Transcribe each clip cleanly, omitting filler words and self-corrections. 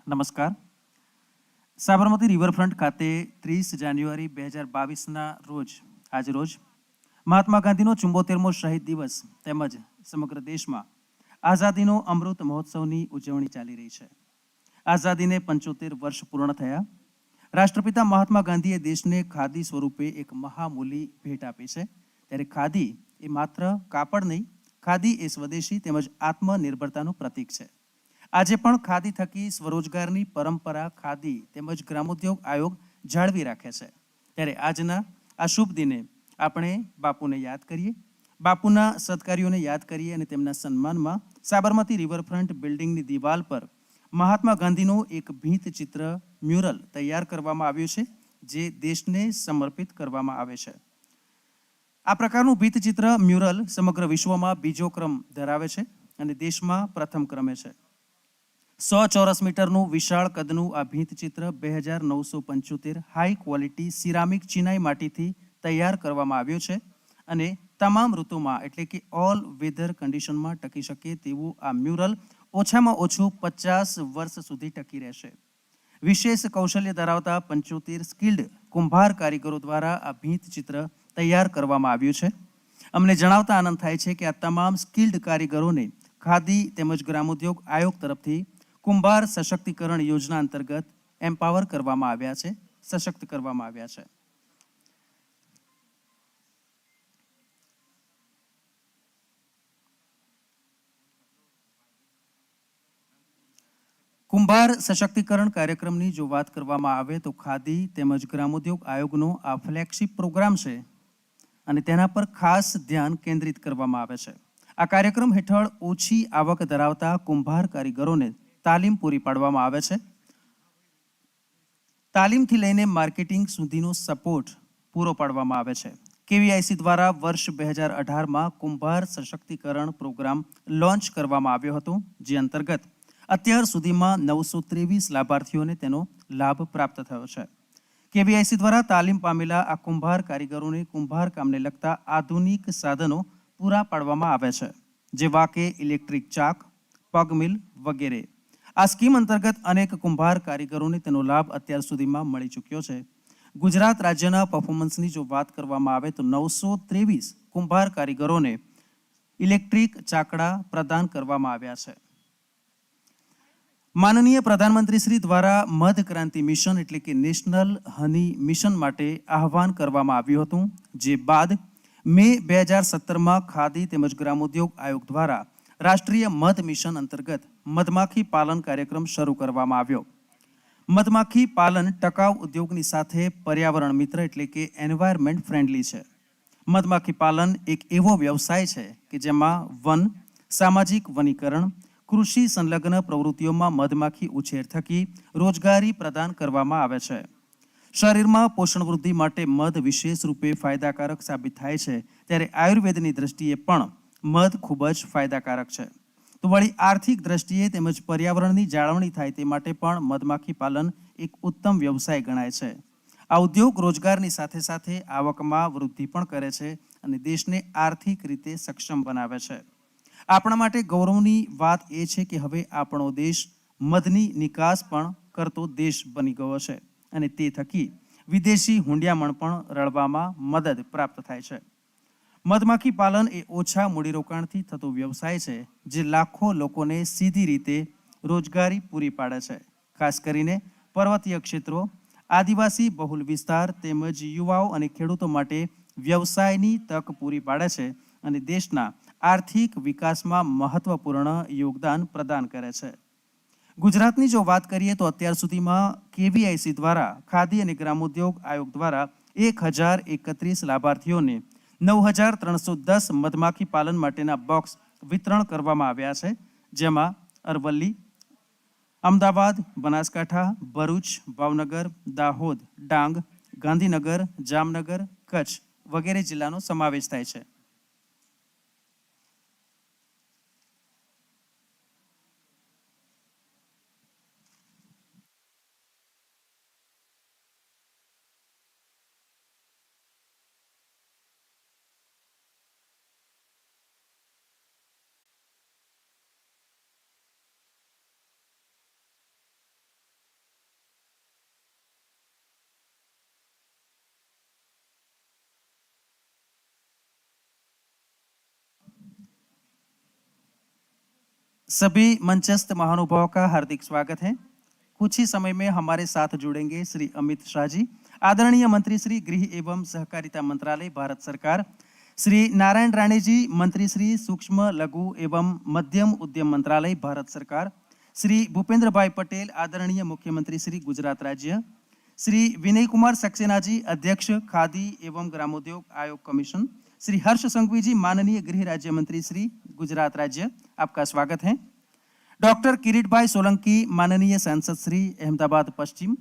નમસ્કાર. સાબરમતી રિવરફ્રન્ટ ખાતે 30 જાન્યુઆરી 2022ના આજરોજ મહાત્મા ગાંધીનો 74મો શહીદ દિવસ તેમજ સમગ્ર દેશમાં આઝાદીનો અમૃત મહોત્સવની ઉજવણી ચાલી રહી છે. આઝાદીને 75 વર્ષ પૂર્ણ થયા. રાષ્ટ્રપિતા મહાત્મા ગાંધીએ દેશને ખાદી સ્વરૂપે એક મહામૂલી ભેટ આપી છે. ત્યારે ખાદી એ માત્ર કાપડ નહીં, ખાદી એ સ્વદેશી તેમજ આત્મનિર્ભરતાનું પ્રતીક છે. આજે પણ ખાદી થકી સ્વરોજગારની પરંપરા ખાદી તેમજ ગ્રામોદ્યોગ આયોગ જાળવી રાખે છે. ત્યારે આજના આ શુભ દિને આપણે બાપુને યાદ કરીએ, બાપુના સત્કાર્યોને યાદ કરીએ અને તેમના સન્માનમાં સાબરમતી રિવરફ્રન્ટ બિલ્ડિંગની દિવાલ પર મહાત્મા ગાંધીનું એક ભીંત ચિત્ર મ્યુરલ તૈયાર કરવામાં આવ્યું છે, જે દેશને સમર્પિત કરવામાં આવે છે. આ પ્રકારનું ભીંત ચિત્ર મ્યુરલ સમગ્ર વિશ્વમાં બીજો ક્રમ ધરાવે છે અને દેશમાં પ્રથમ ક્રમે છે. 100 ચોરસ મીટરનું વિશાળ કદનું આ ભીંત ચિત્ર 2975 હાઈ ક્વોલિટી સિરામિક ચિનાઈ માટીથી તૈયાર કરવામાં આવ્યું છે અને તમામ ઋતુમાં એટલે કે ઓલ વેધર કન્ડિશનમાં ટકી શકે તેવું આ મ્યુરલ ઓછામાં ઓછું 50 વર્ષ સુધી ટકી રહેશે. વિશેષ કૌશલ્ય ધરાવતા 75 સ્કિલ્ડ કુંભાર કારીગરો દ્વારા આ ભીંત ચિત્ર તૈયાર કરવામાં આવ્યું છે. અમને જણાવતા આનંદ થાય છે કે આ તમામ સ્કિલ્ડ કારીગરોને ખાદી તેમજ ગ્રામોદ્યોગ આયોગ તરફથી કુંભાર સશક્તિકરણ યોજના અંતર્ગત એમ્પાવર કરવામાં આવ્યા છે, સશક્ત કરવામાં આવ્યા છે. કુંભાર સશક્તિકરણ કાર્યક્રમની જો વાત કરવામાં આવે તો ખાદી તેમજ ગ્રામોદ્યોગ આયોગનો આ ફ્લેગશિપ પ્રોગ્રામ છે અને તેના પર ખાસ ધ્યાન કેન્દ્રિત કરવામાં આવે છે. આ કાર્યક્રમ હેઠળ ઓછી આવક ધરાવતા કુંભાર કારીગરોને તાલીમ પૂરી પાડવામાં આવે છે. તાલીમથી લઈને માર્કેટિંગ સુધીનો સપોર્ટ પૂરો પાડવામાં આવે છે. કેવીઆઈસી દ્વારા વર્ષ 2018માં કુંભાર સશક્તિકરણ પ્રોગ્રામ લોન્ચ કરવામાં આવ્યો હતો, જે અંતર્ગત અત્યાર સુધીમાં 923 લાભાર્થીઓને તેનો લાભ પ્રાપ્ત થયો છે. કેવીઆઈસી દ્વારા તાલીમ પામેલા આ કુંભાર કારીગરોને કુંભાર કામને લગતા આધુનિક સાધનો પૂરા પાડવામાં આવે છે, જેવા કે ઇલેક્ટ્રિક ચાક, પગ મિલ વગેરે. આ સ્કીમ અંતર્ગત અનેક કુંભાર કારીગરોને તેનો લાભ અત્યાર સુધીમાં મળી ચૂક્યો છે. ગુજરાત રાજ્યના પરફોર્મન્સની જો વાત કરવામાં આવે તો 923 કુંભાર કારીગરોને ઇલેક્ટ્રિક ચાકડા પ્રદાન કરવામાં આવ્યા છે. માનનીય પ્રધાનમંત્રી શ્રી દ્વારા મધ ક્રાંતિ મિશન એટલે કે નેશનલ હની મિશન માટે આહવાન કરવામાં આવ્યું હતું, જે બાદ મે 2017માં ખાદી તેમજ ગ્રામોદ્યોગ આયોગ દ્વારા રાષ્ટ્રીય મધ મિશન અંતર્ગત મધમાખી પાલન કાર્યક્રમ શરૂ કરવામાં આવ્યો. મધમાખી પાલન ટકાઉ ઉદ્યોગની સાથે પર્યાવરણ મિત્ર એટલે કે એન્વાયરમેન્ટ ફ્રેન્ડલી છે. મધમાખી પાલન એક એવો વ્યવસાય છે કે જેમાં વન, સામાજિક વનીકરણ, કૃષિ સંલગ્ન પ્રવૃત્તિઓમાં મધમાખી ઉછેર થકી રોજગારી પ્રદાન કરવામાં આવે છે. શરીરમાં પોષણ વૃદ્ધિ માટે મધ વિશેષ રૂપે ફાયદાકારક સાબિત થાય છે. ત્યારે આયુર્વેદની દ્રષ્ટિએ પણ મધ ખૂબ જ ફાયદાકારક છે. તો વળી આર્થિક દ્રષ્ટિએ તેમજ પર્યાવરણની જાળવણી થાય તે માટે પણ મધમાખી પાલન એક ઉત્તમ વ્યવસાય ગણાય છે. આ ઉદ્યોગ રોજગારની સાથે સાથે આવકમાં વૃદ્ધિ પણ કરે છે અને દેશને આર્થિક રીતે સક્ષમ બનાવે છે. આપણા માટે ગૌરવની વાત એ છે કે હવે આપણો દેશ મધની નિકાસ પણ કરતો દેશ બની ગયો છે અને તે થકી વિદેશી હુંડિયામણ પણ રળવામાં મદદ પ્રાપ્ત થાય છે. મધમાખી પાલન એ ઓછા મૂડીરોકાણથી થતો વ્યવસાય છે, જે લાખો લોકોને સીધી રીતે રોજગારી પૂરી પાડે છે. ખાસ કરીને પર્વતીય ક્ષેત્રો, આદિવાસી બહુલ વિસ્તાર તેમજ યુવાઓ અને ખેડૂતો માટે વ્યવસાયની તક પૂરી પાડે છે અને દેશના આર્થિક વિકાસમાં મહત્વપૂર્ણ યોગદાન પ્રદાન કરે છે. ગુજરાતની જો વાત કરીએ તો અત્યાર સુધીમાં કેવીઆઈસી દ્વારા ખાદી અને ગ્રામોદ્યોગ આયોગ દ્વારા 1031 લાભાર્થીઓને 9310 મધમાખી પાલન માટેના બોક્સ વિતરણ કરવામાં આવ્યા છે, જેમાં અરવલ્લી, અમદાવાદ, બનાસકાંઠા, ભરૂચ, ભાવનગર, દાહોદ, ડાંગ, ગાંધીનગર, જામનગર, કચ્છ વગેરે જિલ્લાનો સમાવેશ થાય છે. सभी मंचस्थ महानुभावों का हार्दिक स्वागत है। कुछ ही समय में हमारे साथ जुड़ेंगे श्री अमित शाह जी, आदरणीय मंत्री श्री गृह एवं सहकारिता मंत्रालय भारत सरकार, श्री नारायण राणे जी, मंत्री श्री सूक्ष्म लघु एवं मध्यम उद्यम मंत्रालय भारत सरकार, श्री भूपेंद्र भाई पटेल, आदरणीय मुख्यमंत्री श्री गुजरात राज्य, श्री विनय कुमार सक्सेना जी, अध्यक्ष खादी एवं ग्रामोद्योग आयोग कमीशन, श्री हर्ष संघवी जी, माननीय गृह राज्य मंत्री श्री गुजरात राज्य, आपका स्वागत है। डॉक्टर किरीट भाई सोलंकी, माननीय सांसद श्री अहमदाबाद पश्चिम,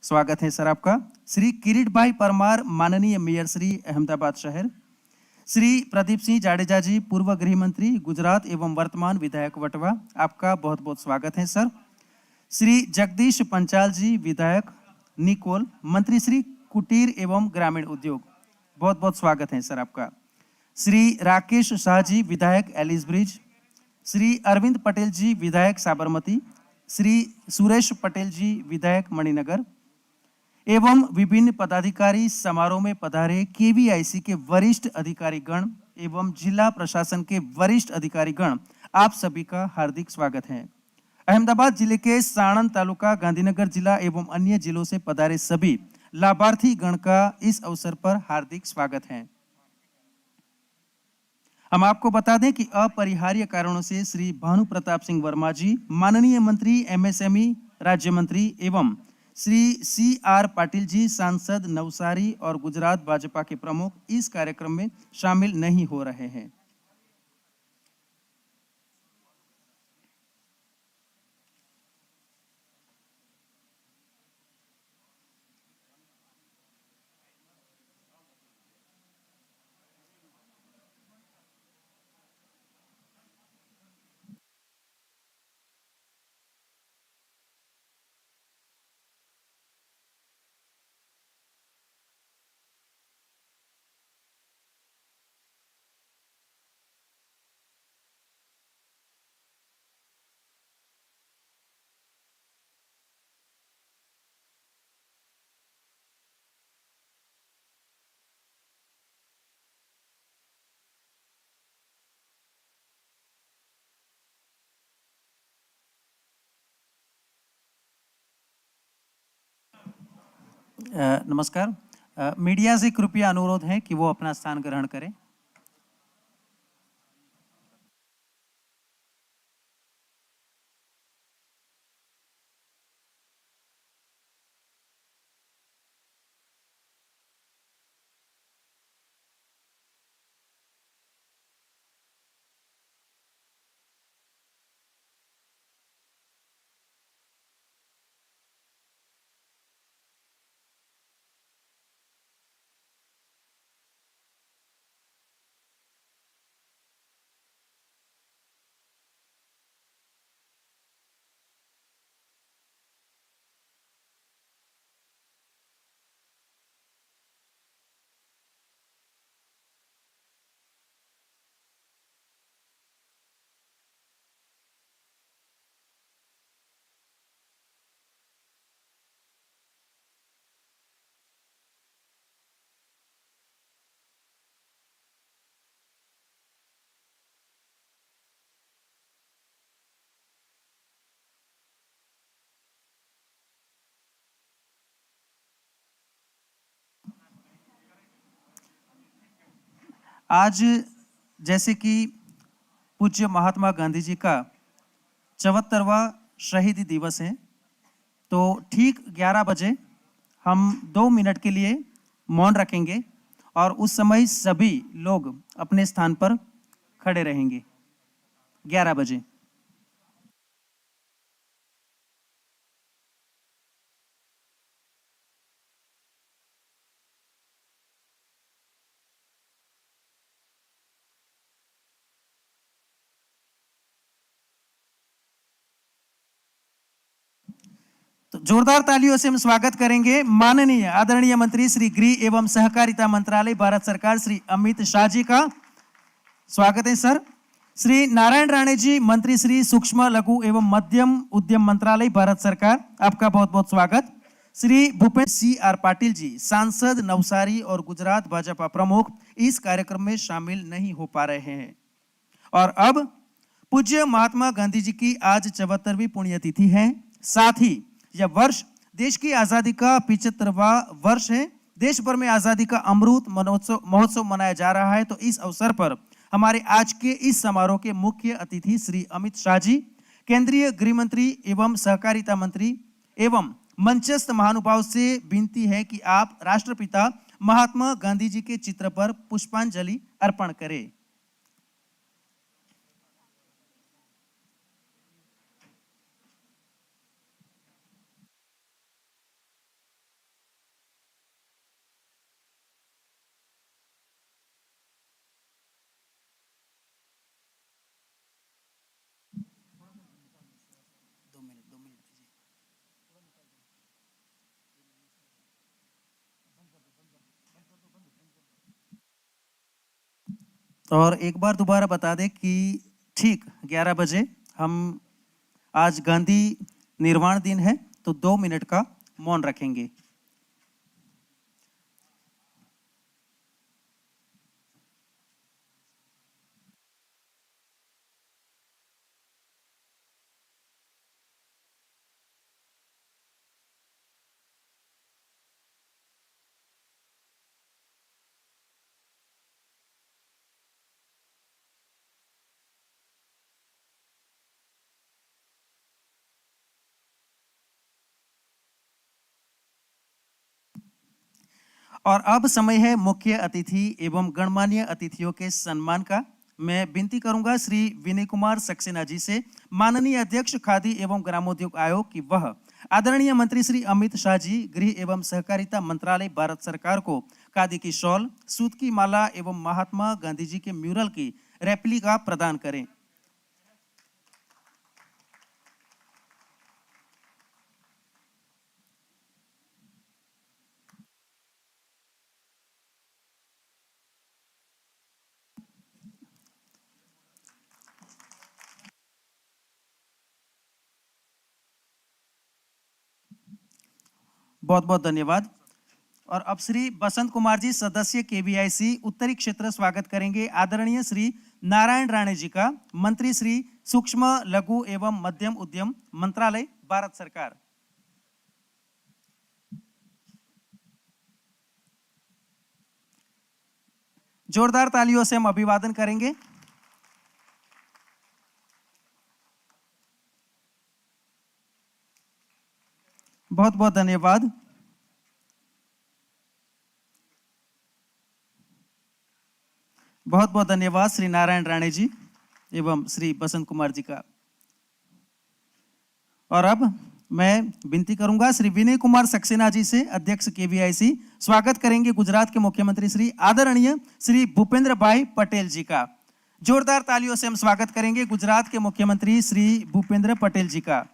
स्वागत है सर आपका। श्री किरीट भाई परमार, माननीय मेयर श्री अहमदाबाद शहर, श्री प्रदीप सिंह जाडेजा जी, पूर्व गृह मंत्री गुजरात एवं वर्तमान विधायक वटवा, आपका बहुत बहुत स्वागत है सर। श्री जगदीश पंचाल जी, विधायक निकोल, मंत्री श्री कुटीर एवं ग्रामीण उद्योग, बहुत बहुत स्वागत है सर आपका। श्री राकेश शाह जी, विधायक एलिस ब्रिज, श्री अरविंद पटेल जी, विधायक साबरमती, श्री सुरेश पटेल जी, विधायक मणिनगर एवं विभिन्न पदाधिकारी, समारोह में पधारे केवीआईसी के वरिष्ठ अधिकारीगण एवं जिला प्रशासन के वरिष्ठ अधिकारीगण, आप सभी का हार्दिक स्वागत है। अहमदाबाद जिले के साणंद तालुका, गांधीनगर जिला एवं अन्य जिलों से पधारे सभी लाभार्थी गण का इस अवसर पर हार्दिक स्वागत है। हम आपको बता दें कि अपरिहार्य कारणों से श्री भानु प्रताप सिंह वर्मा जी, माननीय मंत्री एमएसएमई राज्य मंत्री एवं श्री CR पाटिल जी, सांसद नवसारी और गुजरात भाजपा के प्रमुख, इस कार्यक्रम में शामिल नहीं हो रहे हैं। नमस्कार। मीडिया से कृपया अनुरोध है कि वो अपना स्थान ग्रहण करें। आज जैसे कि पूज्य महात्मा गांधी जी का 74वां शहीदी दिवस है, तो ठीक 11 बजे हम 2 मिनट के लिए मौन रखेंगे और उस समय सभी लोग अपने स्थान पर खड़े रहेंगे। 11 बजे। तो जोरदार तालियों से हम स्वागत करेंगे माननीय आदरणीय मंत्री श्री गृह एवं सहकारिता मंत्रालय भारत सरकार श्री अमित शाह जी का। स्वागत है सर। श्री नारायण राणे जी, मंत्री श्री सूक्ष्म लघु एवं मध्यम उद्यम मंत्रालय भारत सरकार, आपका बहुत बहुत स्वागत। श्री भूपेंद्र CR पाटिल जी, सांसद नवसारी और गुजरात भाजपा प्रमुख, इस कार्यक्रम में शामिल नहीं हो पा रहे हैं। और अब पूज्य महात्मा गांधी जी की आज 74वीं पुण्यतिथि है। साथ ही यह वर्ष देश की आजादी का 75वां वर्ष है। देश भर में आजादी का अमृत महोत्सव मनाया जा रहा है। तो इस अवसर पर हमारे आज के इस समारोह के मुख्य अतिथि श्री अमित शाह जी, केंद्रीय गृह मंत्री एवं सहकारिता मंत्री एवं मंचस्थ महानुभाव से विनती है कि आप राष्ट्रपिता महात्मा गांधी जी के चित्र पर पुष्पांजलि अर्पण करें। और एक बार दोबारा बता दें कि ठीक 11 बजे हम आज गांधी निर्वाण दिन है, तो 2 मिनट का मौन रखेंगे। और अब समय है मुख्य अतिथि एवं गणमान्य अतिथियों के सम्मान का। मैं विनती करूंगा श्री विनय कुमार सक्सेना जी से, माननीय अध्यक्ष खादी एवं ग्रामोद्योग आयोग, की वह आदरणीय मंत्री श्री अमित शाह जी, गृह एवं सहकारिता मंत्रालय, भारत सरकार को खादी की शॉल, सूत की माला एवं महात्मा गांधी जी के म्यूरल की रेप्लिका प्रदान करें। बहुत बहुत धन्यवाद। और अब श्री बसंत कुमार जी, सदस्य केवीआईसी उत्तरी क्षेत्र, स्वागत करेंगे आदरणीय श्री नारायण राणे जी का, मंत्री श्री सूक्ष्म लघु एवं मध्यम उद्यम मंत्रालय, भारत सरकार। जोरदार तालियों से हम अभिवादन करेंगे। बहुत बहुत धन्यवाद। बहुत बहुत धन्यवाद श्री नारायण राणे जी एवं श्री बसंत कुमार जी का। और अब मैं विनती करूंगा श्री विनय कुमार सक्सेना जी से, अध्यक्ष केवीआईसी, स्वागत करेंगे गुजरात के मुख्यमंत्री श्री आदरणीय श्री भूपेंद्र भाई पटेल जी का। जोरदार तालियों से हम स्वागत करेंगे गुजरात के मुख्यमंत्री श्री भूपेंद्र पटेल जी का।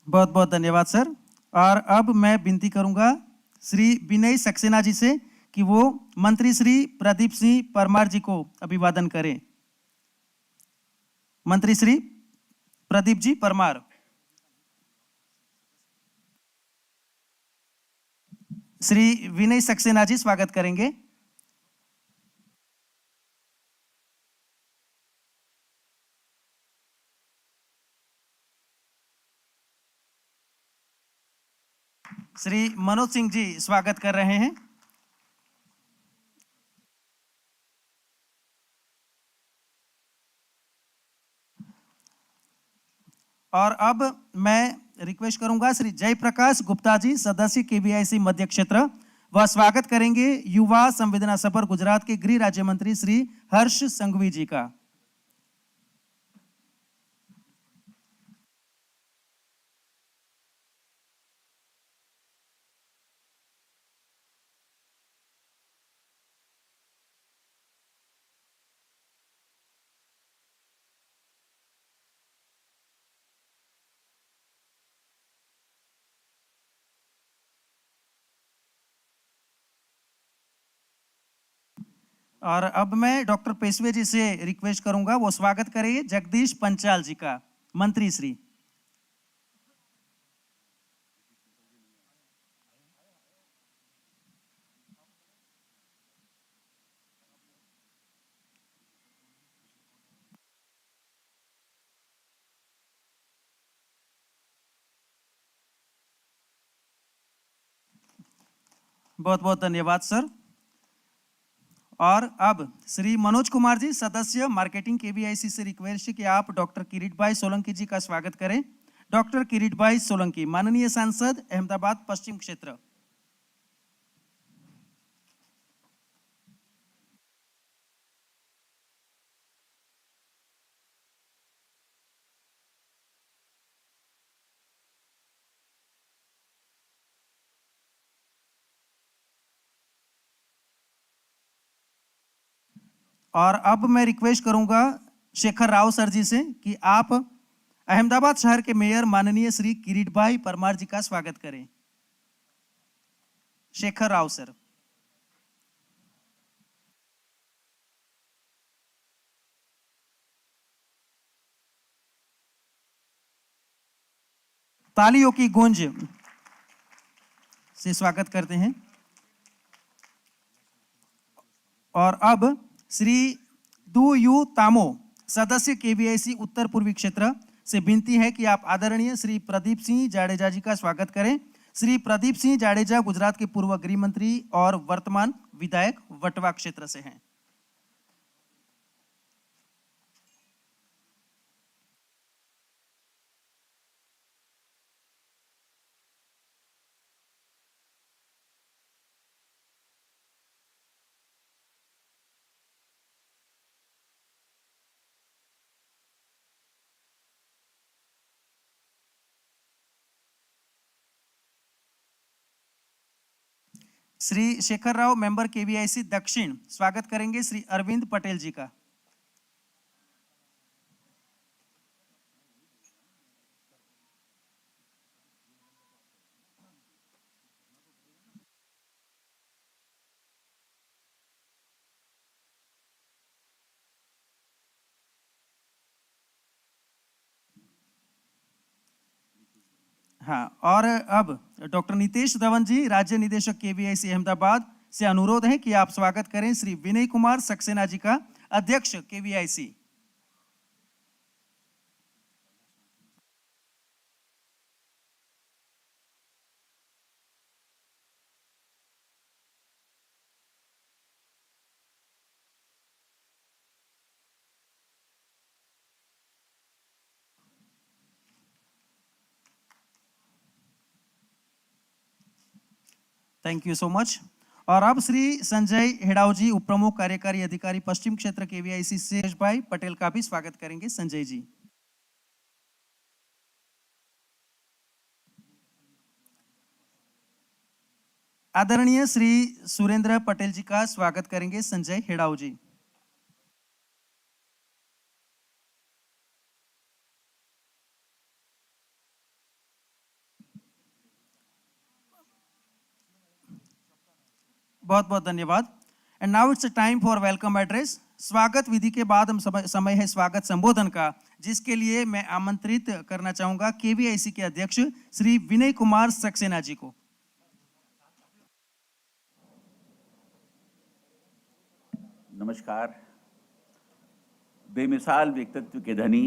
बहुत बहुत धन्यवाद सर। और अब मैं विनती करूंगा श्री विनय सक्सेना जी से कि वो मंत्री श्री प्रदीप सिंह परमार जी को अभिवादन करें। मंत्री श्री प्रदीप जी परमार। श्री विनय सक्सेना जी स्वागत करेंगे। श्री मनोज सिंह जी स्वागत कर रहे हैं। और अब मैं रिक्वेस्ट करूंगा श्री जयप्रकाश गुप्ता जी, सदस्य केवीआईसी मध्य क्षेत्र, वह स्वागत करेंगे युवा संवेदना सफर गुजरात के गृह राज्य मंत्री श्री हर्ष संघवी जी का। और अब मैं डॉक्टर पेशवे जी से रिक्वेस्ट करूंगा वो स्वागत करेंगे जगदीश पंचाल जी का। मंत्री श्री। बहुत बहुत धन्यवाद सर। और अब श्री मनोज कुमार जी, सदस्य मार्केटिंग केवीआईसी से रिक्वेस्ट है कि आप डॉक्टर किरीट भाई सोलंकी जी का स्वागत करें। डॉक्टर किरीट भाई सोलंकी, माननीय सांसद, अहमदाबाद पश्चिम क्षेत्र। और अब मैं रिक्वेस्ट करूंगा शेखर राव सर जी से कि आप अहमदाबाद शहर के मेयर माननीय श्री किरीट भाई परमार जी का स्वागत करें। शेखर राव सर। तालियों की गूंज से स्वागत करते हैं। और अब श्री दु यू तामो, सदस्य केवीआईसी उत्तर पूर्वी क्षेत्र से विनती है कि आप आदरणीय श्री प्रदीप सिंह जाडेजा जी का स्वागत करें। श्री प्रदीप सिंह जाडेजा गुजरात के पूर्व गृह मंत्री और वर्तमान विधायक वटवा क्षेत्र से हैं। श्री शेखर राव, मेंबर केवीआईसी दक्षिण, स्वागत करेंगे श्री अरविंद पटेल जी का। हाँ, और अब डॉक्टर नितेश धवन जी, राज्य निदेशक केवीआईसी अहमदाबाद से अनुरोध है कि आप स्वागत करें श्री विनय कुमार सक्सेना जी का, अध्यक्ष KVIC. Thank you so much. और अब श्री संजय हेड़ाव जी, उप प्रमुख कार्यकारी अधिकारी पश्चिम क्षेत्र केवीआईसी से भाई पटेल का भी स्वागत करेंगे। संजय जी। आदरणीय श्री सुरेंद्र पटेल जी का स्वागत करेंगे संजय हेड़ाव जी। बहुत बहुत धन्यवाद। And now it's time for welcome address. स्वागत विधि के बाद हम समय है स्वागत संबोधन का, जिसके लिए मैं आमंत्रित करना चाहूंगा केवीआईसी के अध्यक्ष श्री विनय कुमार सक्सेना जी को। नमस्कार। बेमिसाल व्यक्तित्व के धनी,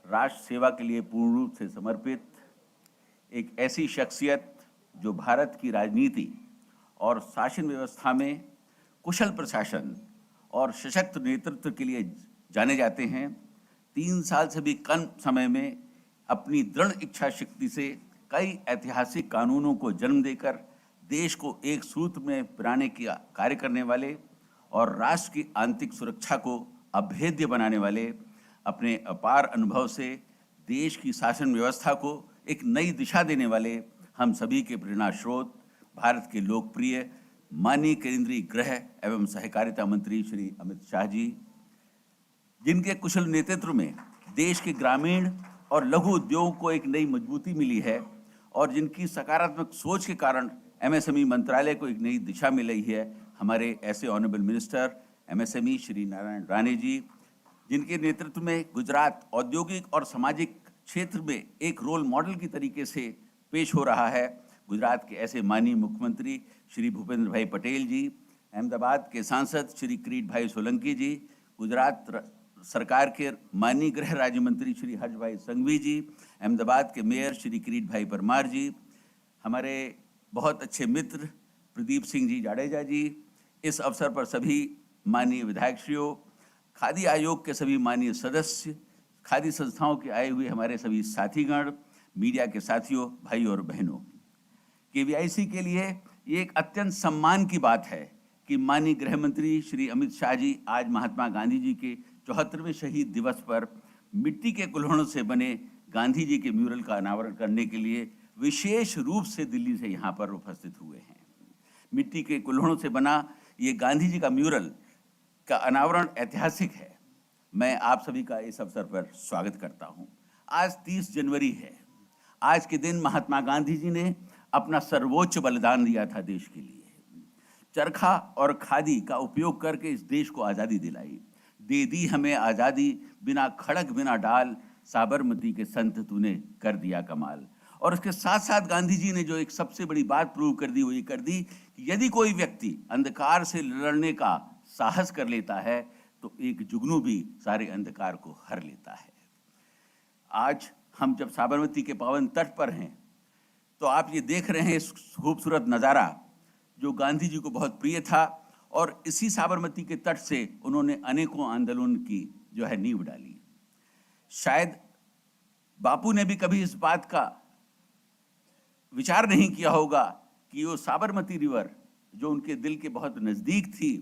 राष्ट्र सेवा के लिए पूर्ण रूप से समर्पित एक ऐसी शख्सियत जो भारत की राजनीति और शासन व्यवस्था में कुशल प्रशासन और सशक्त नेतृत्व के लिए जाने जाते हैं, 3 साल से भी कम समय में अपनी दृढ़ इच्छा शक्ति से कई ऐतिहासिक कानूनों को जन्म देकर देश को एक सूत्र में पिराने का कार्य करने वाले और राष्ट्र की आंतरिक सुरक्षा को अभेद्य बनाने वाले, अपने अपार अनुभव से देश की शासन व्यवस्था को एक नई दिशा देने वाले हम सभी के प्रेरणा स्रोत, भारत के लोकप्रिय माननीय केंद्रीय गृह एवं सहकारिता मंत्री श्री अमित शाह जी, जिनके कुशल नेतृत्व में देश के ग्रामीण और लघु उद्योग को एक नई मजबूती मिली है और जिनकी सकारात्मक सोच के कारण एमएसएमई मंत्रालय को एक नई दिशा मिल रही है, हमारे ऐसे honourable minister MSME Shri Narayan Rane ji, जिनके नेतृत्व में गुजरात औद्योगिक और सामाजिक क्षेत्र में एक रोल मॉडल की तरीके से पेश हो रहा है। गुजरात के ऐसे माननीय मुख्यमंत्री श्री भूपेंद्र भाई पटेल जी, अहमदाबाद के सांसद श्री किरीट भाई सोलंकी जी, गुजरात सरकार के माननीय गृह राज्य मंत्री श्री हर्ष भाई संघवी जी, अहमदाबाद के मेयर श्री किरीट भाई परमार जी, हमारे बहुत अच्छे मित्र प्रदीप सिंह जी जाडेजा जी, इस अवसर पर सभी माननीय विधायकश्रियों, खादी आयोग के सभी माननीय सदस्य, खादी संस्थाओं के आए हुए हमारे सभी साथीगण, मीडिया के साथियों, भाई और बहनों, केवीआईसी के लिए ये एक अत्यंत सम्मान की बात है कि माननीय गृह मंत्री श्री अमित शाह जी आज महात्मा गांधी जी के 74वें शहीद दिवस पर मिट्टी के कुल्हड़ों से बने गांधी जी के म्यूरल का अनावरण करने के लिए विशेष रूप से दिल्ली से यहाँ पर उपस्थित हुए हैं। मिट्टी के कुल्हड़ों से बना ये गांधी जी का म्यूरल का अनावरण ऐतिहासिक है। मैं आप सभी का इस अवसर पर स्वागत करता हूँ। आज 30 जनवरी है। आज के दिन महात्मा गांधी जी ने अपना सर्वोच्च बलिदान दिया था देश के लिए। चरखा और खादी का उपयोग करके इस देश को आज़ादी दिलाई। दे दी हमें आज़ादी, बिना खड़ग बिना डाल, साबरमती के संत तूने कर दिया कमाल। और उसके साथ साथ गांधी जी ने जो एक सबसे बड़ी बात प्रूव कर दी, वो ये कर दी कि यदि कोई व्यक्ति अंधकार से लड़ने का साहस कर लेता है तो एक जुगनू भी सारे अंधकार को हर लेता है। आज हम जब साबरमती के पावन तट पर हैं तो आप ये देख रहे हैं इस खूबसूरत नज़ारा जो गांधी जी को बहुत प्रिय था, और इसी साबरमती के तट से उन्होंने अनेकों आंदोलन की जो है नींव डाली। शायद बापू ने भी कभी इस बात का विचार नहीं किया होगा कि वो साबरमती रिवर जो उनके दिल के बहुत नज़दीक थी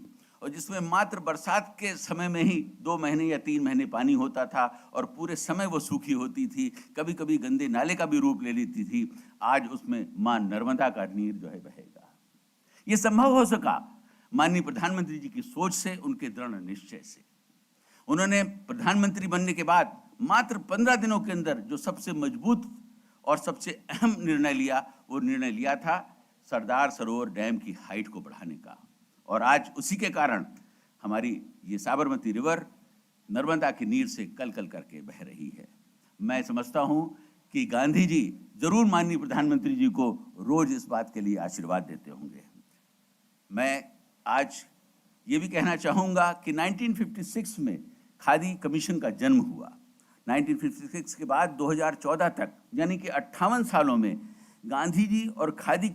और जिसमें मात्र बरसात के समय में ही 2 महीने या 3 महीने पानी होता था और पूरे समय वो सूखी होती थी, कभी कभी गंदे नाले का भी रूप ले लेती थी, आज उसमें मां नर्मदा का नीर जो है बहेगा। ये संभव हो सका माननीय प्रधानमंत्री जी की सोच से, उनके दृढ़ निश्चय से। उन्होंने प्रधानमंत्री बनने के बाद मात्र 15 दिनों के अंदर जो सबसे मजबूत और सबसे अहम निर्णय लिया, वो निर्णय लिया था सरदार सरोवर डैम की हाइट को बढ़ाने का। और आज उसी के कारण हमारी ये साबरमती रिवर नर्मदा की नीर से कल कल करके बह रही है। मैं समझता हूँ कि गांधी जी जरूर माननीय प्रधानमंत्री जी को रोज इस बात के लिए आशीर्वाद देते होंगे। मैं आज ये भी कहना चाहूँगा कि 1956 में खादी कमीशन का जन्म हुआ। 1956 के बाद 2014 तक, यानी कि 58 सालों में गांधी जी और खादी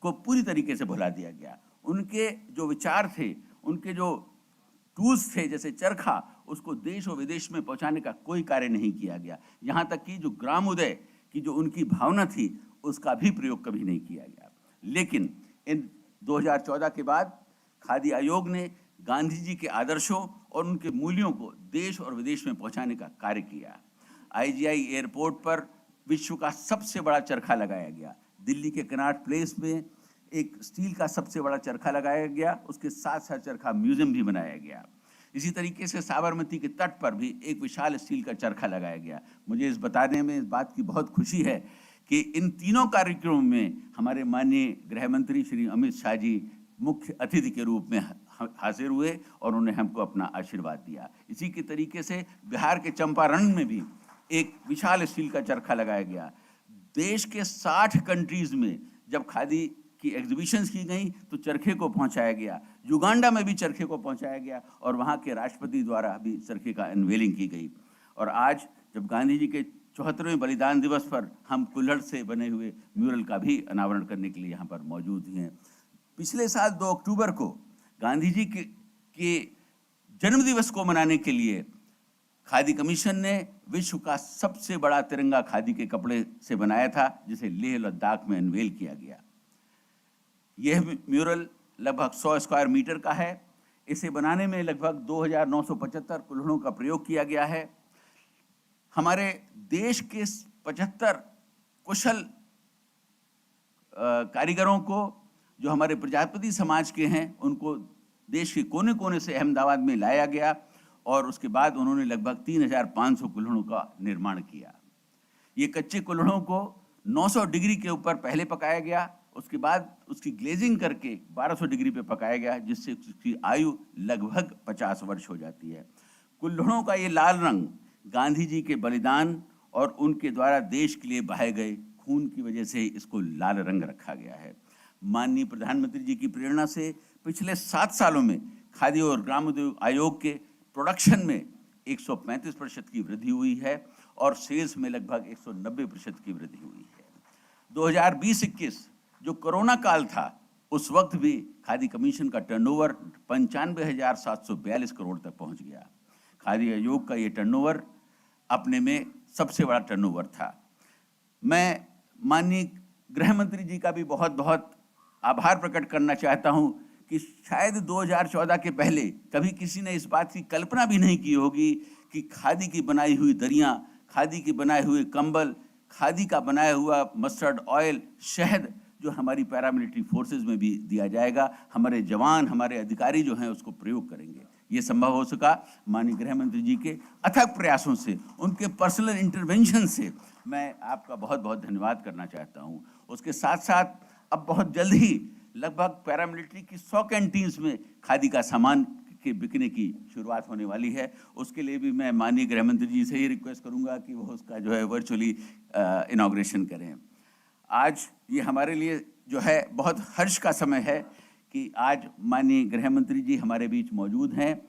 को पूरी तरीके से भुला दिया गया। उनके जो विचार थे, उनके जो टूल्स थे जैसे चरखा, उसको देश और विदेश में पहुंचाने का कोई कार्य नहीं किया गया। यहाँ तक कि जो ग्रामोदय की जो उनकी भावना थी, उसका भी प्रयोग कभी नहीं किया गया। लेकिन इन 2014 के बाद खादी आयोग ने गांधी जी के आदर्शों और उनके मूल्यों को देश और विदेश में पहुंचाने का कार्य किया। आईजीआई एयरपोर्ट पर विश्व का सबसे बड़ा चरखा लगाया गया। दिल्ली के कनॉट प्लेस में एक स्टील का सबसे बड़ा चरखा लगाया गया, उसके साथ साथ चरखा म्यूजियम भी बनाया गया। इसी तरीके से साबरमती के तट पर भी एक विशाल स्टील का चरखा लगाया गया। मुझे इस बताने में इस बात की बहुत खुशी है कि इन तीनों कार्यक्रमों में हमारे माननीय गृह मंत्री श्री अमित शाह जी मुख्य अतिथि के रूप में हाजिर हुए और उन्होंने हमको अपना आशीर्वाद दिया। इसी के तरीके से बिहार के चंपारण में भी एक विशाल स्टील का चरखा लगाया गया। देश के 60 कंट्रीज में जब खादी की एग्जीबिशंस की गई तो चरखे को पहुंचाया गया। युगांडा में भी चरखे को पहुंचाया गया और वहां के राष्ट्रपति द्वारा भी चरखे का अनवेलिंग की गई। और आज जब गांधी जी के 74वें बलिदान दिवस पर हम कुल्हड़ से बने हुए म्यूरल का भी अनावरण करने के लिए यहाँ पर मौजूद हैं। पिछले साल 2 अक्टूबर को गांधी जी के जन्मदिवस को मनाने के लिए खादी कमीशन ने विश्व का सबसे बड़ा तिरंगा खादी के कपड़े से बनाया था, जिसे लेह लद्दाख में अनवेल किया गया। यह म्यूरल लगभग 100 स्क्वायर मीटर का है। इसे बनाने में लगभग 2975 कुल्हड़ों का प्रयोग किया गया है। हमारे देश के 75 कुशल कारीगरों को, जो हमारे प्रजापति समाज के हैं, उनको देश के कोने कोने से अहमदाबाद में लाया गया और उसके बाद उन्होंने लगभग 3500 कुल्हड़ों का निर्माण किया। ये कच्चे कुल्हड़ों को 900 डिग्री के ऊपर पहले पकाया गया, उसके बाद उसकी ग्लेजिंग करके 1200 डिग्री पे पकाया गया, जिससे उसकी आयु लगभग 50 वर्ष हो जाती है। कुल्हड़ों का ये लाल रंग गांधी जी के बलिदान और उनके द्वारा देश के लिए बहाए गए खून की वजह से इसको लाल रंग रखा गया है। माननीय प्रधानमंत्री जी की प्रेरणा से पिछले 7 सालों में खादी और ग्रामोद्योग आयोग के प्रोडक्शन में 135% की वृद्धि हुई है और सेल्स में लगभग 190% की वृद्धि हुई है। 2020-21 जो कोरोना काल था, उस वक्त भी खादी कमीशन का टर्नओवर 95,742 करोड़ तक पहुंच गया। खादी आयोग का ये टर्नओवर अपने में सबसे बड़ा टर्नओवर था। मैं माननीय गृह मंत्री जी का भी बहुत बहुत आभार प्रकट करना चाहता हूं कि शायद 2014 के पहले कभी किसी ने इस बात की कल्पना भी नहीं की होगी कि खादी की बनाई हुई दरियां, खादी के बनाए हुए कंबल, खादी का बनाया हुआ मस्टर्ड ऑयल, शहद जो हमारी पैरामिलिट्री फोर्सेस में भी दिया जाएगा, हमारे जवान, हमारे अधिकारी जो हैं उसको प्रयोग करेंगे। ये संभव हो सका माननीय गृह मंत्री जी के अथक प्रयासों से, उनके पर्सनल इंटरवेंशन से। मैं आपका बहुत बहुत धन्यवाद करना चाहता हूँ। उसके साथ साथ अब बहुत जल्द ही लगभग पैरामिलिट्री की 100 कैंटीन्स में खादी का सामान के बिकने की शुरुआत होने वाली है। उसके लिए भी मैं माननीय गृह मंत्री जी से ही रिक्वेस्ट करूंगा कि वो उसका जो है वर्चुअली इनॉग्रेशन करें। आज ये हमारे लिए जो है बहुत हर्ष का समय है कि आज माननीय गृह मंत्री जी हमारे बीच मौजूद हैं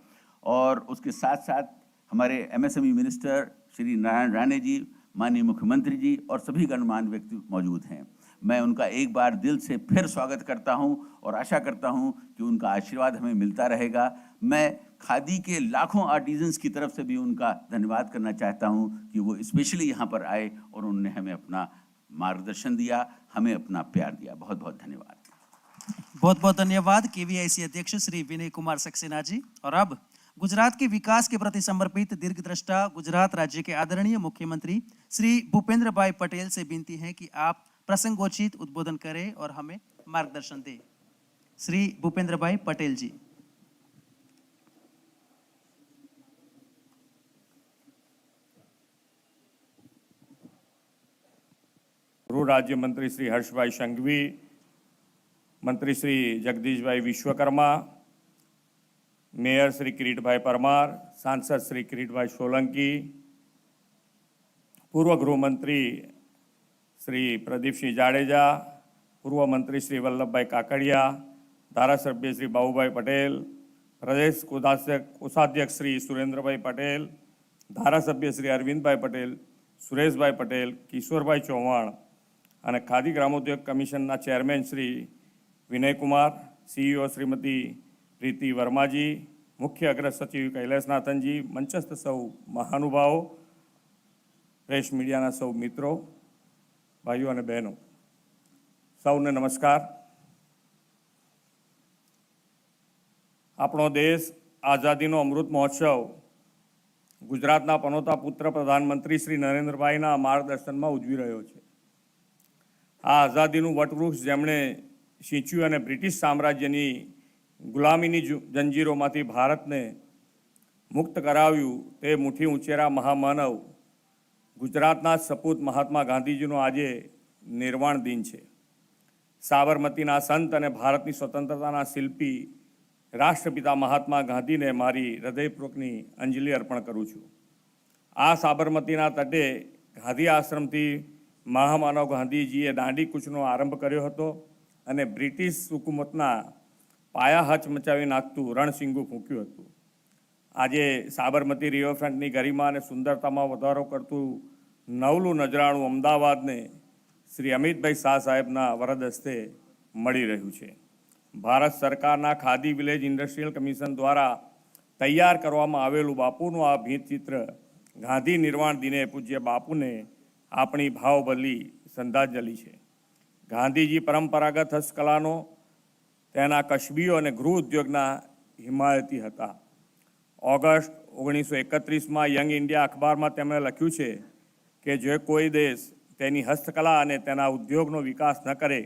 और उसके साथ साथ हमारे एमएसएमई मिनिस्टर श्री नारायण राणे जी, माननीय मुख्यमंत्री जी और सभी गणमान्य व्यक्ति मौजूद हैं। मैं उनका एक बार दिल से फिर स्वागत करता हूं और आशा करता हूं कि उनका आशीर्वाद हमें मिलता रहेगा। मैं खादी के लाखों आर्टिजन्स की तरफ से भी उनका धन्यवाद करना चाहता हूं कि वो स्पेशली यहाँ पर आए और उन्होंने हमें अपना मार्गदर्शन दिया, हमें अपना प्यार दिया। बहुत बहुत धन्यवाद। बहुत बहुत धन्यवाद केवीआईसी अध्यक्ष श्री विनय कुमार सक्सेना जी। और अब गुजरात के विकास के प्रति समर्पित दीर्घदृष्टा गुजरात राज्य के आदरणीय मुख्यमंत्री श्री भूपेंद्र भाई पटेल से विनती है कि आप प्रसंगोचित उद्बोधन करें और हमें मार्गदर्शन दें। श्री भूपेंद्र भाई पटेल जी। गृह राज्य मंत्री श्री हर्षभाई संघवी, मंत्री श्री जगदीशभाई विश्वकर्मा, मेयर श्री किरीटभाई परमार, सांसद श्री किरीटभाई सोलंकी, पूर्व गृह मंत्री श्री प्रदीप सिंह जाडेजा, पूर्व मंत्री श्री वल्लभभाई काकड़िया, धारासभ्य श्री बाबूभाई पटेल, प्रदेश कोषाध्यक्ष श्री सुरेंद्रभाई पटेल, धारासभ्य श्री अरविंदभाई पटेल, सुरेशभाई पटेल, किशोरभाई चौहान અને ખાદી ગ્રામોદ્યોગ કમિશનના ચેરમેન શ્રી વિનય કુમાર, સીઈઓ શ્રીમતી પ્રીતિ વર્માજી, મુખ્ય અગ્ર સચિવ કૈલાસનાથનજી, મંચસ્થ સૌ મહાનુભાવો, પ્રેસ મીડિયાના સૌ મિત્રો, ભાઈઓ અને બહેનો, સૌને નમસ્કાર। આપણો દેશ આઝાદીનો અમૃત મહોત્સવ ગુજરાતના પનોતા પુત્ર પ્રધાનમંત્રી શ્રી નરેન્દ્રભાઈના માર્ગદર્શનમાં ઉજવી રહ્યો છે। આ આઝાદીનું વટવૃક્ષ જેમણે સિંચ્યું અને બ્રિટિશ સામ્રાજ્યની ગુલામીની જંજીરોમાંથી ભારતને મુક્ત કરાવ્યું તે મુઠ્ઠી ઉંચેરા મહામાનવ ગુજરાતના સપૂત મહાત્મા ગાંધીજીનો આજે નિર્વાણ દિન છે। સાબરમતીના સંત અને ભારતની સ્વતંત્રતાના શિલ્પી રાષ્ટ્રપિતા મહાત્મા ગાંધીને મારી હૃદયપૂર્વકની અંજલિ અર્પણ કરું છું। આ સાબરમતીના તટે ગાંધી આશ્રમથી મહામાનવ ગાંધીજીએ દાંડી કૂચનો આરંભ કર્યો હતો અને બ્રિટિશ હુકુમતના પાયા હચમચાવી નાખતું રણસિંગું ફૂંક્યું હતું। આજે સાબરમતી રિવરફ્રન્ટની ગરિમા અને સુંદરતામાં વધારો કરતું નવલું નજરાણું અમદાવાદને શ્રી અમિતભાઈ શાહ સાહેબના વરદ હસ્તે મળી રહ્યું છે। ભારત સરકારના ખાદી વિલેજ ઇન્ડસ્ટ્રીયલ કમિશન દ્વારા તૈયાર કરવામાં આવેલું બાપુનું આ ભીંતચિત્ર ગાંધી નિર્વાણ દિને પૂજ્ય બાપુને આપણી ભાવભરી શ્રદ્ધાંજલિ છે। ગાંધીજી પરંપરાગત હસ્તકલાનો, તેના કસબીઓ અને ગૃહ ઉદ્યોગના હિમાયતી હતા। ઓગસ્ટ 1931માં યંગ ઇન્ડિયા અખબારમાં તેમણે લખ્યું છે કે જો કોઈ દેશ તેની હસ્તકલા અને તેના ઉદ્યોગનો વિકાસ ન કરે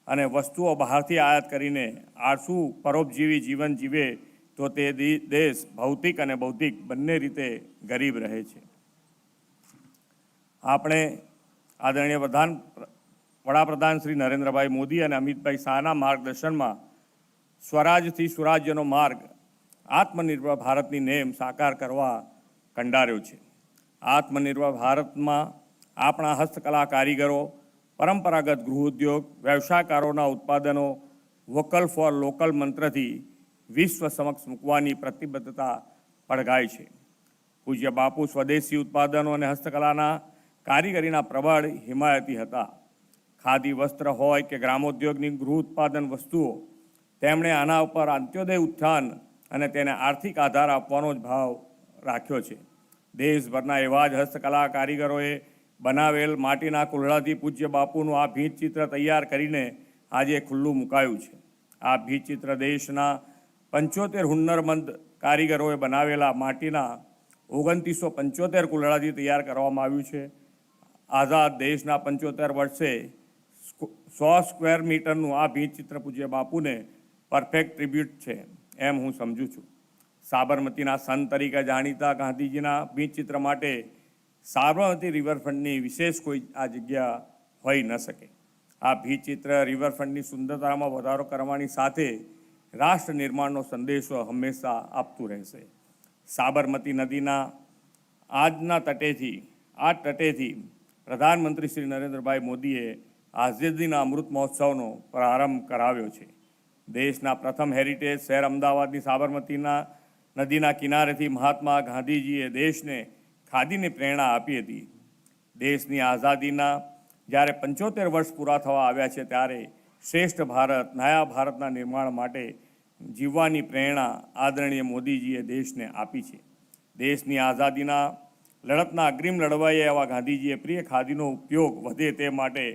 અને વસ્તુઓ બહારથી આયાત કરીને આળસુ પરોપજીવી જીવન જીવે તો તે દેશ ભૌતિક અને બૌદ્ધિક બંને રીતે ગરીબ રહે છે। આપણે આદરણીય વડાપ્રધાન શ્રી નરેન્દ્રભાઈ મોદી અને અમિતભાઈ શાહના માર્ગદર્શનમાં સ્વરાજથી સુરાજ્યનો માર્ગ આત્મનિર્ભર ભારતની નેમ સાકાર કરવા કંડાર્યો છે. આત્મનિર્ભર ભારતમાં આપણા હસ્તકલા કારીગરો, પરંપરાગત ગૃહ ઉદ્યોગ, વ્યવસાયકારોના ઉત્પાદનો વોકલ ફોર લોકલ મંત્રથી વિશ્વ સમક્ષ મૂકવાની પ્રતિબદ્ધતા પડઘાય છે. પૂજ્ય બાપુ સ્વદેશી ઉત્પાદનો અને હસ્તકલાના કારીગરીના પ્રબળ હિમાયતી હતા. ખાદી વસ્ત્ર હોય કે ગ્રામોદ્યોગની ગૃહ ઉત્પાદન વસ્તુઓ, તેમણે આના ઉપર અંત્યોદય ઉત્થાન અને તેને આર્થિક આધાર આપવાનો જ ભાવ રાખ્યો છે. દેશભરના એવા જ હસ્તકલા કારીગરોએ બનાવેલ માટીના કુલ્હડાથી પૂજ્ય બાપુનું આ ભીંત ચિત્ર તૈયાર કરીને આજે ખુલ્લું મુકાયું છે. આ ભીંત ચિત્ર દેશના 75 હુન્નરમંદ કારીગરોએ બનાવેલા માટીના 2975 કુલ્હડાથી તૈયાર કરવામાં આવ્યું છે. આઝાદ દેશના 75 વર્ષે 100 સ્ક્વેર મીટરનું આ ભીંત ચિત્ર પૂજ્ય બાપુને પરફેક્ટ ટ્રિબ્યુટ છે એમ હું સમજું છું. સાબરમતીના સંત તરીકે જાણીતા ગાંધીજીના ભીંત ચિત્ર માટે સાબરમતી રિવરફ્રન્ટની વિશેષ કોઈ આ જગ્યા હોઈ ન શકે. આ ભીંત ચિત્ર રિવરફ્રન્ટની સુંદરતામાં વધારો કરવાની સાથે રાષ્ટ્ર નિર્માણનો સંદેશો હંમેશા આપતું રહેશે. સાબરમતી નદીના આજના તટેથી પ્રધાનમંત્રી શ્રી નરેન્દ્રભાઈ મોદીએ આઝાદીના અમૃત મહોત્સવનો પ્રારંભ કરાવ્યો છે. દેશના પ્રથમ હેરિટેજ શહેર અમદાવાદની સાબરમતીના નદીના કિનારેથી મહાત્મા ગાંધીજીએ દેશને ખાદીની પ્રેરણા આપી હતી. દેશની આઝાદીના જ્યારે 75 વર્ષ પૂરા થવા આવ્યા છે ત્યારે શ્રેષ્ઠ ભારત, નયા ભારતના નિર્માણ માટે જીવવાની પ્રેરણા આદરણીય મોદીજીએ દેશને આપી છે. દેશની આઝાદીના લડતના અગ્રીમ લડવાઈએ એવા ગાંધીજીએ પ્રિય ખાદીનો ઉપયોગ વધે તે માટે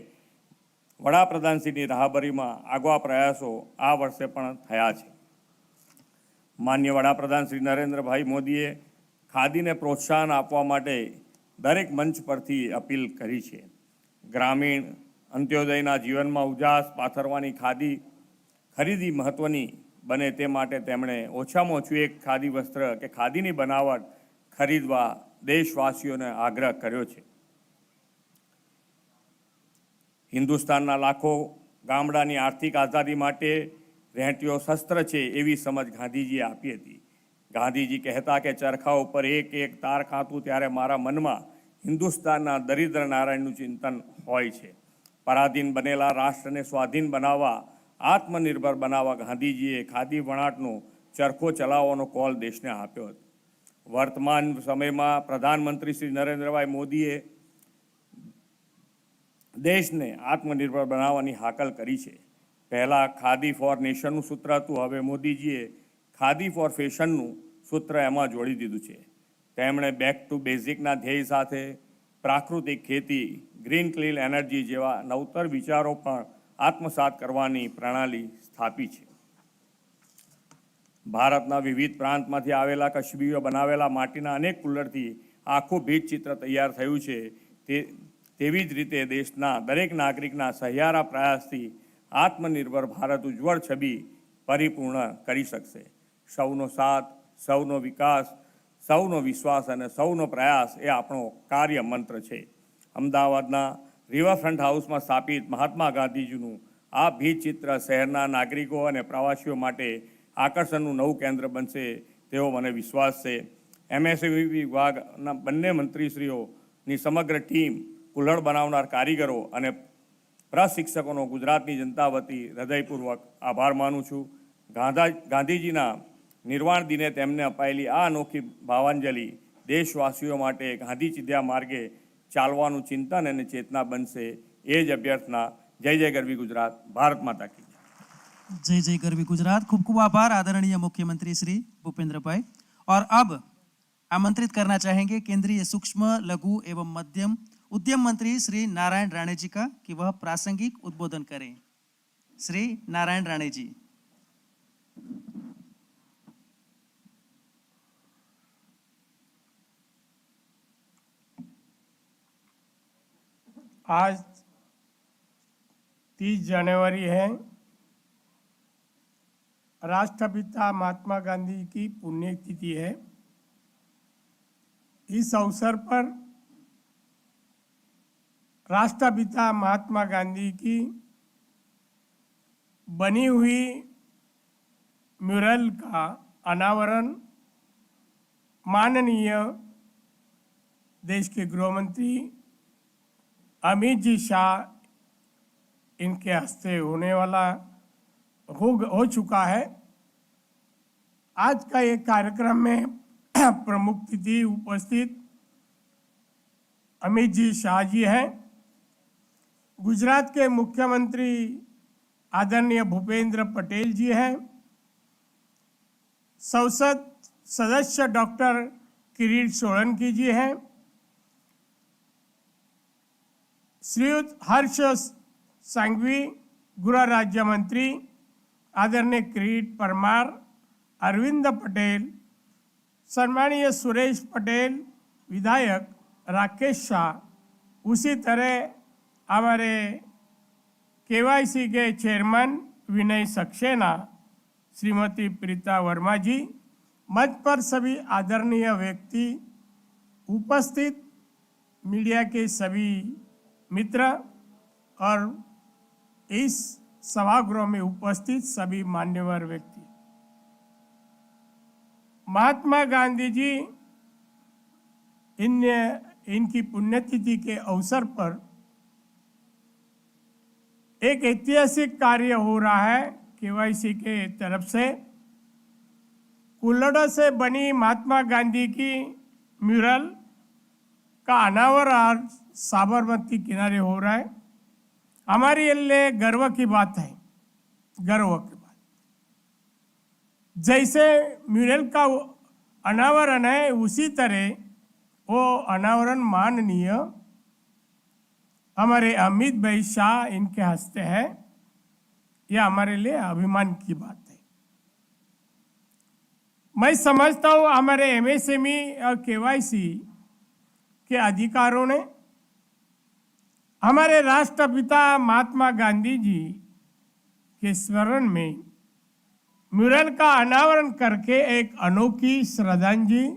વડાપ્રધાનશ્રીની રાહબરીમાં આગવા પ્રયાસો આ વર્ષે પણ થયા છે. માન્ય વડાપ્રધાન શ્રી નરેન્દ્રભાઈ મોદીએ ખાદીને પ્રોત્સાહન આપવા માટે દરેક મંચ પરથી અપીલ કરી છે. ગ્રામીણ અંત્યોદયના જીવનમાં ઉજાસ પાથરવાની ખાદી ખરીદી મહત્ત્વની બને તે માટે તેમણે ઓછામાં ઓછું એક ખાદી વસ્ત્ર કે ખાદીની બનાવટ ખરીદવા દેશવાસીઓને આગ્રહ કર્યો છે. હિન્દુસ્તાનના લાખો ગામડાની આર્થિક આઝાદી માટે રહેટીઓ શસ્ત્ર છે એવી સમજ ગાંધીજીએ આપી હતી. ગાંધીજી કહેતા કે ચરખા ઉપર એક એક તાર કાંતું ત્યારે મારા મનમાં હિન્દુસ્તાનના દરિદ્ર નારાયણનું ચિંતન હોય છે. પરાધીન બનેલા રાષ્ટ્રને સ્વાધીન બનાવવા, આત્મનિર્ભર બનાવવા ગાંધીજીએ ખાદી વણાટનો ચરખો ચલાવવાનો કોલ દેશને આપ્યો હતો. વર્તમાન સમયમાં પ્રધાનમંત્રી શ્રી નરેન્દ્રભાઈ મોદીએ દેશને આત્મનિર્ભર બનાવવાની હાકલ કરી છે. પહેલાં ખાદી ફોર નેશનનું સૂત્ર હતું, હવે મોદીજીએ ખાદી ફોર ફેશનનું સૂત્ર એમાં જોડી દીધું છે. તેમણે બેક ટુ બેઝિકના ધ્યેય સાથે પ્રાકૃતિક ખેતી, ગ્રીન ક્લીન એનર્જી જેવા નવતર વિચારો પણ આત્મસાત કરવાની પ્રણાલી સ્થાપી છે. ભારતના વિવિધ પ્રાંતમાંથી આવેલા કશ્મીરીઓ બનાવેલા માટીના અનેક કુલ્લરથી આખું ભીંત ચિત્ર તૈયાર થયું છે. તેવી જ રીતે દેશના દરેક નાગરિકના સહિયારા પ્રયાસથી આત્મનિર્ભર ભારત ઉજ્જવળ છબી પરિપૂર્ણ કરી શકશે. સૌનો સાથ, સૌનો વિકાસ, સૌનો વિશ્વાસ અને સૌનો પ્રયાસ એ આપણો કાર્ય મંત્ર છે. અમદાવાદના રિવરફ્રન્ટ હાઉસમાં સ્થાપિત મહાત્મા ગાંધીજીનું આ ભીંત ચિત્ર શહેરના નાગરિકો અને પ્રવાસીઓ માટે આકર્ષણનું નવું કેન્દ્ર બનશે તેવો મને વિશ્વાસ છે. MSME વિભાગના બંને મંત્રીશ્રીઓની સમગ્ર ટીમ, કુલ્હડ બનાવનાર કારીગરો અને પ્રશિક્ષકોનો ગુજરાતની જનતા વતી હૃદયપૂર્વક આભાર માનું છું. ગાંધીજીના નિર્વાણ દિને તેમને અપાયેલી આ અનોખી ભાવાંજલિ દેશવાસીઓ માટે ગાંધી ચિંધ્યા માર્ગે ચાલવાનું ચિંતન અને ચેતના બનશે. એ જ અભ્યર્થના. જય જય ગરવી ગુજરાત, ભારત माता की जय जय गरवी गुजरात. खूब खूब आभार आदरणीय मुख्यमंत्री श्री भूपेंद्र भाई. और अब आमंत्रित करना चाहेंगे केंद्रीय सूक्ष्म, लघु एवं मध्यम उद्यम मंत्री श्री नारायण राणे जी का कि वह प्रासंगिक उद्बोधन करें. श्री नारायण राणे जी. आज 30 जनवरी है. राष्ट्रपिता महात्मा गांधी की पुण्यतिथि है. इस अवसर पर राष्ट्रपिता महात्मा गांधी की बनी हुई म्यूरल का अनावरण माननीय देश के गृह मंत्री अमित जी शाह इनके हस्ते होने वाला हो चुका है। आज का ये कार्यक्रम में प्रमुख अतिथि उपस्थित अमित जी शाह जी हैं। गुजरात के मुख्यमंत्री आदरणीय भूपेंद्र पटेल जी हैं। संसद सदस्य डॉक्टर किरीट सोलंकी जी हैं। श्रीयुत हर्ष सांघवी गृह राज्य मंत्री आदरणीय किरीट परमार, अरविंद पटेल, सम्मानीय सुरेश पटेल विधायक, राकेश शाह, उसी तरह हमारे केवाईसी के चेयरमैन विनय सक्सेना, श्रीमती प्रीता वर्मा जी, मंच पर सभी आदरणीय व्यक्ति, उपस्थित मीडिया के सभी मित्र और इस सभागृह में उपस्थित सभी मान्यवर व्यक्ति। महात्मा गांधी जी इनकी पुण्यतिथि के अवसर पर एक ऐतिहासिक कार्य हो रहा है केवाईसी के तरफ से। कुल्लड़ से बनी महात्मा गांधी की म्यूरल का अनावरण आज साबरमती किनारे हो रहा है। हमारे लिए गर्व की बात है, गर्व की बात। जैसे म्यूरल का अनावरण है उसी तरह वो अनावरण माननीय हमारे अमित भाई शाह इनके हस्ते है। यह हमारे लिए अभिमान की बात है। मैं समझता हूँ हमारे एमएसएमई और केवाईसी के अधिकारों ने हमारे राष्ट्रपिता महात्मा गांधी जी के स्मरण में म्यूरल का अनावरण करके एक अनोखी श्रद्धांजलि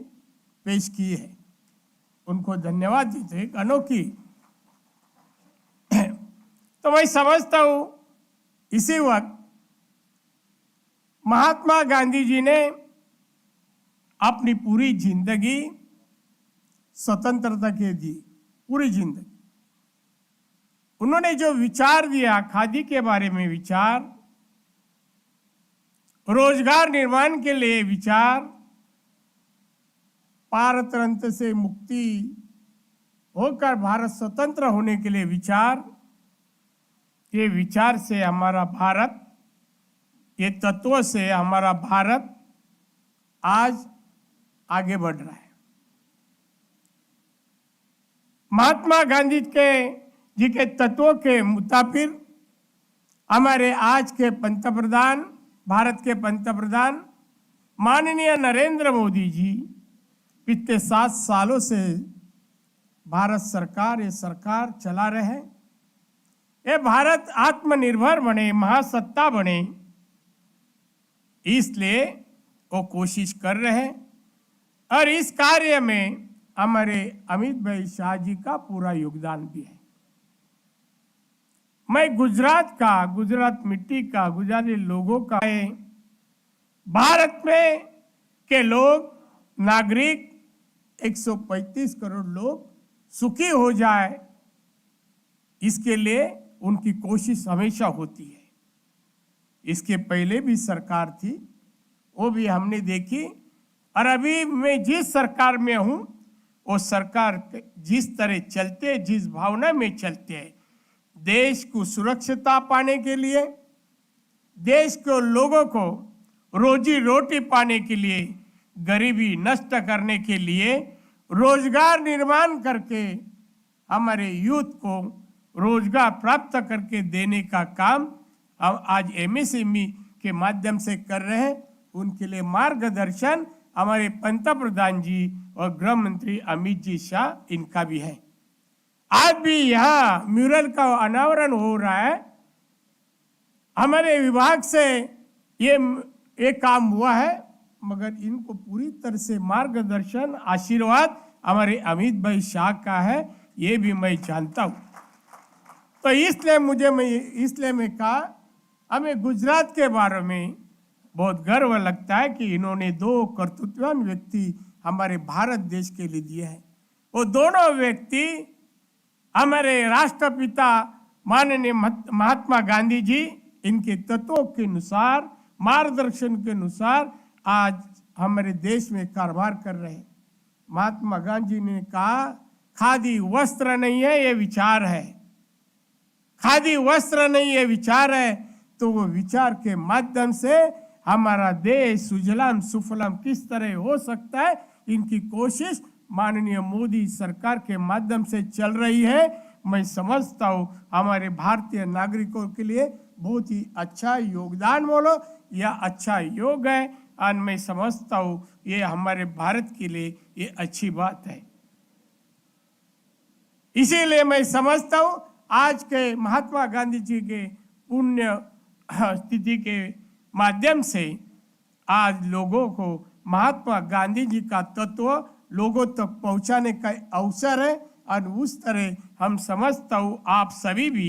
पेश की है। उनको धन्यवाद देते हैं। एक अनोखी तो मैं समझता हूँ इसी वक्त महात्मा गांधी जी ने अपनी पूरी जिंदगी स्वतंत्रता के दी, पूरी जिंदगी उन्होंने जो विचार दिया, खादी के बारे में विचार, रोजगार निर्माण के लिए विचार, पारतंत्र से मुक्ति होकर भारत स्वतंत्र होने के लिए विचार, ये विचार से हमारा भारत, ये तत्व से हमारा भारत आज आगे बढ़ रहा है। महात्मा गांधी जी के तत्वों के मुताबिक हमारे आज के पंतप्रधान, भारत के पंतप्रधान माननीय नरेंद्र मोदी जी पिछले 7 सालों से भारत सरकार, ये सरकार चला रहे हैं। ये भारत आत्मनिर्भर बने, महासत्ता बने, इसलिए वो कोशिश कर रहे हैं। और इस कार्य में हमारे अमित भाई शाह जी का पूरा योगदान भी है। मैं गुजरात मिट्टी का, गुजराती लोगों का, भारत में के लोग, नागरिक 135 करोड़ लोग सुखी हो जाए, इसके लिए उनकी कोशिश हमेशा होती है। इसके पहले भी सरकार थी, वो भी हमने देखी। और अभी मैं जिस सरकार में हूं, वो सरकार जिस तरह चलते, जिस भावना में चलते हैं, देश को सुरक्षिता पाने के लिए, देश के लोगों को रोजी रोटी पाने के लिए, गरीबी नष्ट करने के लिए, रोजगार निर्माण करके हमारे यूथ को रोजगार प्राप्त करके देने का काम हम आज एमएसएमई के माध्यम से कर रहे हैं। उनके लिए मार्गदर्शन हमारे पंतप्रधान जी और गृह मंत्री अमित जी शाह इनका भी है। आज भी यहाँ म्यूरल का अनावरण हो रहा है। हमारे विभाग से ये काम हुआ है, मगर इनको पूरी तरह से मार्गदर्शन, आशीर्वाद हमारे अमित भाई शाह का है, ये भी मैं जानता हूँ। तो इसलिए मैं कहा हमें गुजरात के बारे में बहुत गर्व लगता है कि इन्होंने दो कर्तृत्ववान व्यक्ति हमारे भारत देश के लिए दिए हैं। वो दोनों व्यक्ति हमारे राष्ट्रपिता माननीय महात्मा गांधी जी, इनके तत्वों के अनुसार, मार्गदर्शन के अनुसार आज हमारे देश में कारोबार कर रहे हैं। महात्मा गांधी ने कहा, खादी वस्त्र नहीं है, ये विचार है। खादी वस्त्र नहीं, ये विचार है। तो वो विचार के माध्यम से हमारा देश सुजलाम सुफलाम किस तरह हो सकता है, इनकी कोशिश माननीय मोदी सरकार के माध्यम से चल रही है। मैं समझता हूँ हमारे भारतीय नागरिकों के लिए बहुत ही अच्छा योगदान बोलो या अच्छा योग है, और मैं समझता हूँ ये हमारे भारत के लिए ये अच्छी बात है। इसीलिए मैं समझता हूँ आज के महात्मा गांधी जी के पुण्य स्थिति के माध्यम से आज लोगों को महात्मा गांधी जी का तत्व लोगों तक पहुंचाने का अवसर है। और उस तरह हम समझता हूँ आप सभी भी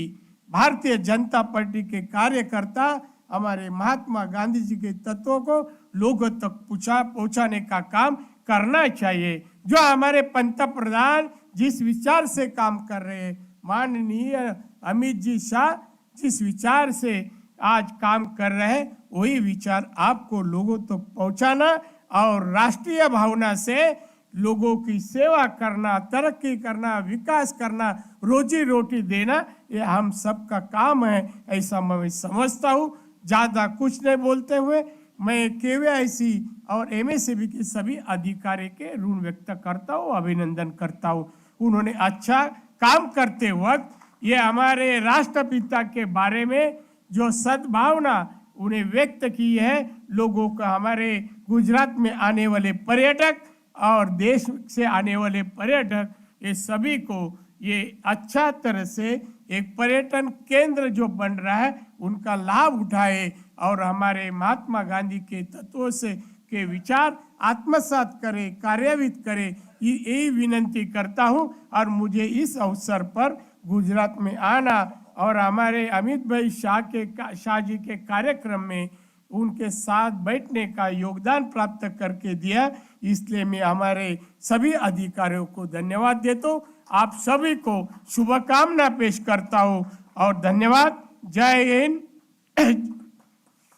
भारतीय जनता पार्टी के कार्यकर्ता हमारे महात्मा गांधी जी के तत्वों को लोगों तक पहुंचाने का काम करना चाहिए। जो हमारे पंतप्रधान जिस विचार से काम कर रहे हैं, माननीय अमित जी शाह जिस विचार से आज काम कर रहे हैं, वही विचार आपको लोगों तक पहुंचाना और राष्ट्रीय भावना से लोगों की सेवा करना, तरक्की करना, विकास करना, रोजी रोटी देना, ये हम सबका काम है, ऐसा मैं समझता हूँ। ज़्यादा कुछ नहीं बोलते हुए मैं KYC और MSCB के सभी अधिकारी के ऋण व्यक्त करता हूँ, अभिनंदन करता हूँ। उन्होंने अच्छा काम करते वक्त ये हमारे राष्ट्रपिता के बारे में जो सद्भावना उन्हें व्यक्त की है, लोगों का, हमारे गुजरात में आने वाले पर्यटक और देश से आने वाले पर्यटक, ये सभी को ये अच्छा तरह से एक पर्यटन केंद्र जो बन रहा है उनका लाभ उठाए और हमारे महात्मा गांधी के तत्वों से के विचार आत्मसात करे, कार्यान्वित करे, यही विनंती करता हूँ। और मुझे इस अवसर पर गुजरात में आना और हमारे अमित भाई शाह जी के कार्यक्रम में उनके साथ बैठने का योगदान प्राप्त करके दिया, इसलिए मैं हमारे सभी अधिकारियों को धन्यवाद देता हूँ। आप सभी को शुभकामना पेश करता हूँ और धन्यवाद। जय हिंद,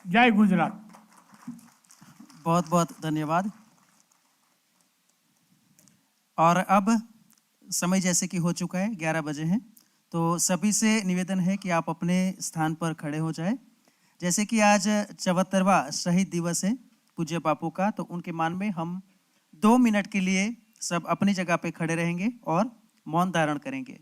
जय गुजरात। बहुत बहुत धन्यवाद। और अब समय जैसे कि हो चुका है, 11 बजे हैं, तो सभी से निवेदन है कि आप अपने स्थान पर खड़े हो जाए। जैसे कि आज 74वां शहीद दिवस है पूज्य बापू का, तो उनके मान में हम 2 मिनट के लिए सब अपनी जगह पे खड़े रहेंगे और मौन धारण करेंगे।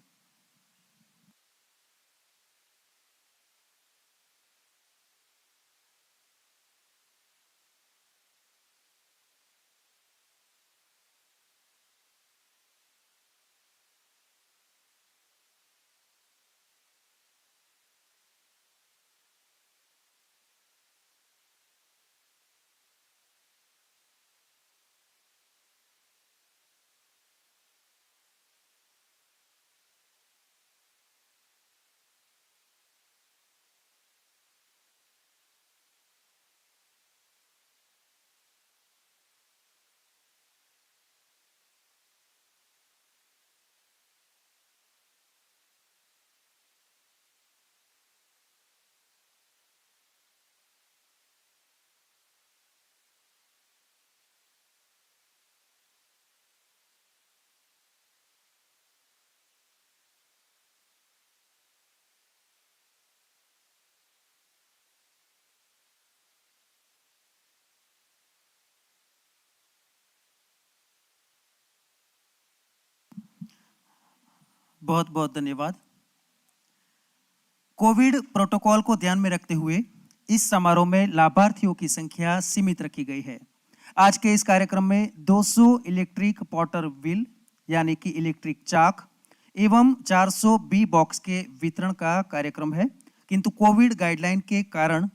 बहुत बहुत धन्यवाद। कोविड प्रोटोकॉल को ध्यान में रखते हुए इस समारोह में लाभार्थियों की संख्या सीमित रखी गई है। आज के इस कार्यक्रम में 200 इलेक्ट्रिक पॉटर व्हील यानी कि इलेक्ट्रिक चाक एवं 400 बी बॉक्स के वितरण का कार्यक्रम है, किंतु कोविड गाइडलाइन के कारण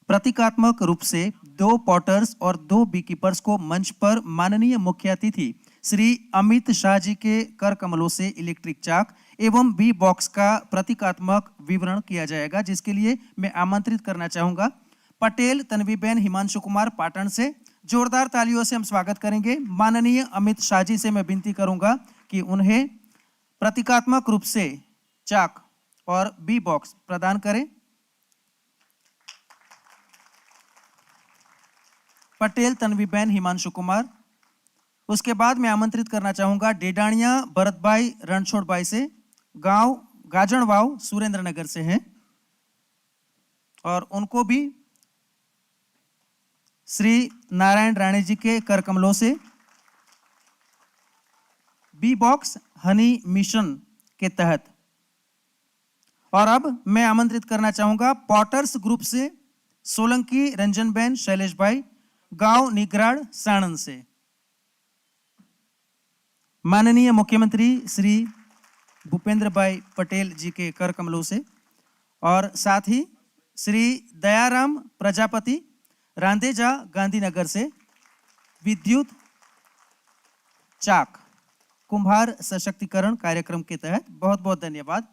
प्रतीकात्मक रूप से 2 पॉटर्स और 2 बीकीपर्स को मंच पर माननीय मुख्य अतिथि श्री अमित शाह जी के कर कमलों से इलेक्ट्रिक चाक एवं बी बॉक्स का प्रतीकात्मक विवरण किया जाएगा, जिसके लिए मैं आमंत्रित करना चाहूंगा पटेल तन्वीबेन हिमांशु कुमार पाटण से। जोरदार तालियों से हम स्वागत करेंगे। माननीय अमित शाह जी से मैं विनती करूंगा कि उन्हें प्रतीकात्मक रूप से चाक और बी बॉक्स प्रदान करें। पटेल तन्वीबेन हिमांशु कुमार। उसके बाद मैं आमंत्रित करना चाहूंगा डेडाणिया भरतभाई रणछोड़भाई से, गांव गाजणवाव सुरेंद्रनगर से हैं, और उनको भी श्री नारायण राणे जी के कर कमलों से बी बॉक्स हनी मिशन के तहत। और अब मैं आमंत्रित करना चाहूंगा पॉटर्स ग्रुप से सोलंकी रंजनबेन शैलेश भाई, गांव निगराड़ साणंद से। माननीय मुख्यमंत्री श्री भूपेंद्र भाई पटेल जी के कर कमलों से, और साथ ही श्री दयाराम प्रजापति रांदेजा गांधीनगर से विद्युत चाक कुंभार सशक्तिकरण कार्यक्रम के तहत। बहुत बहुत धन्यवाद।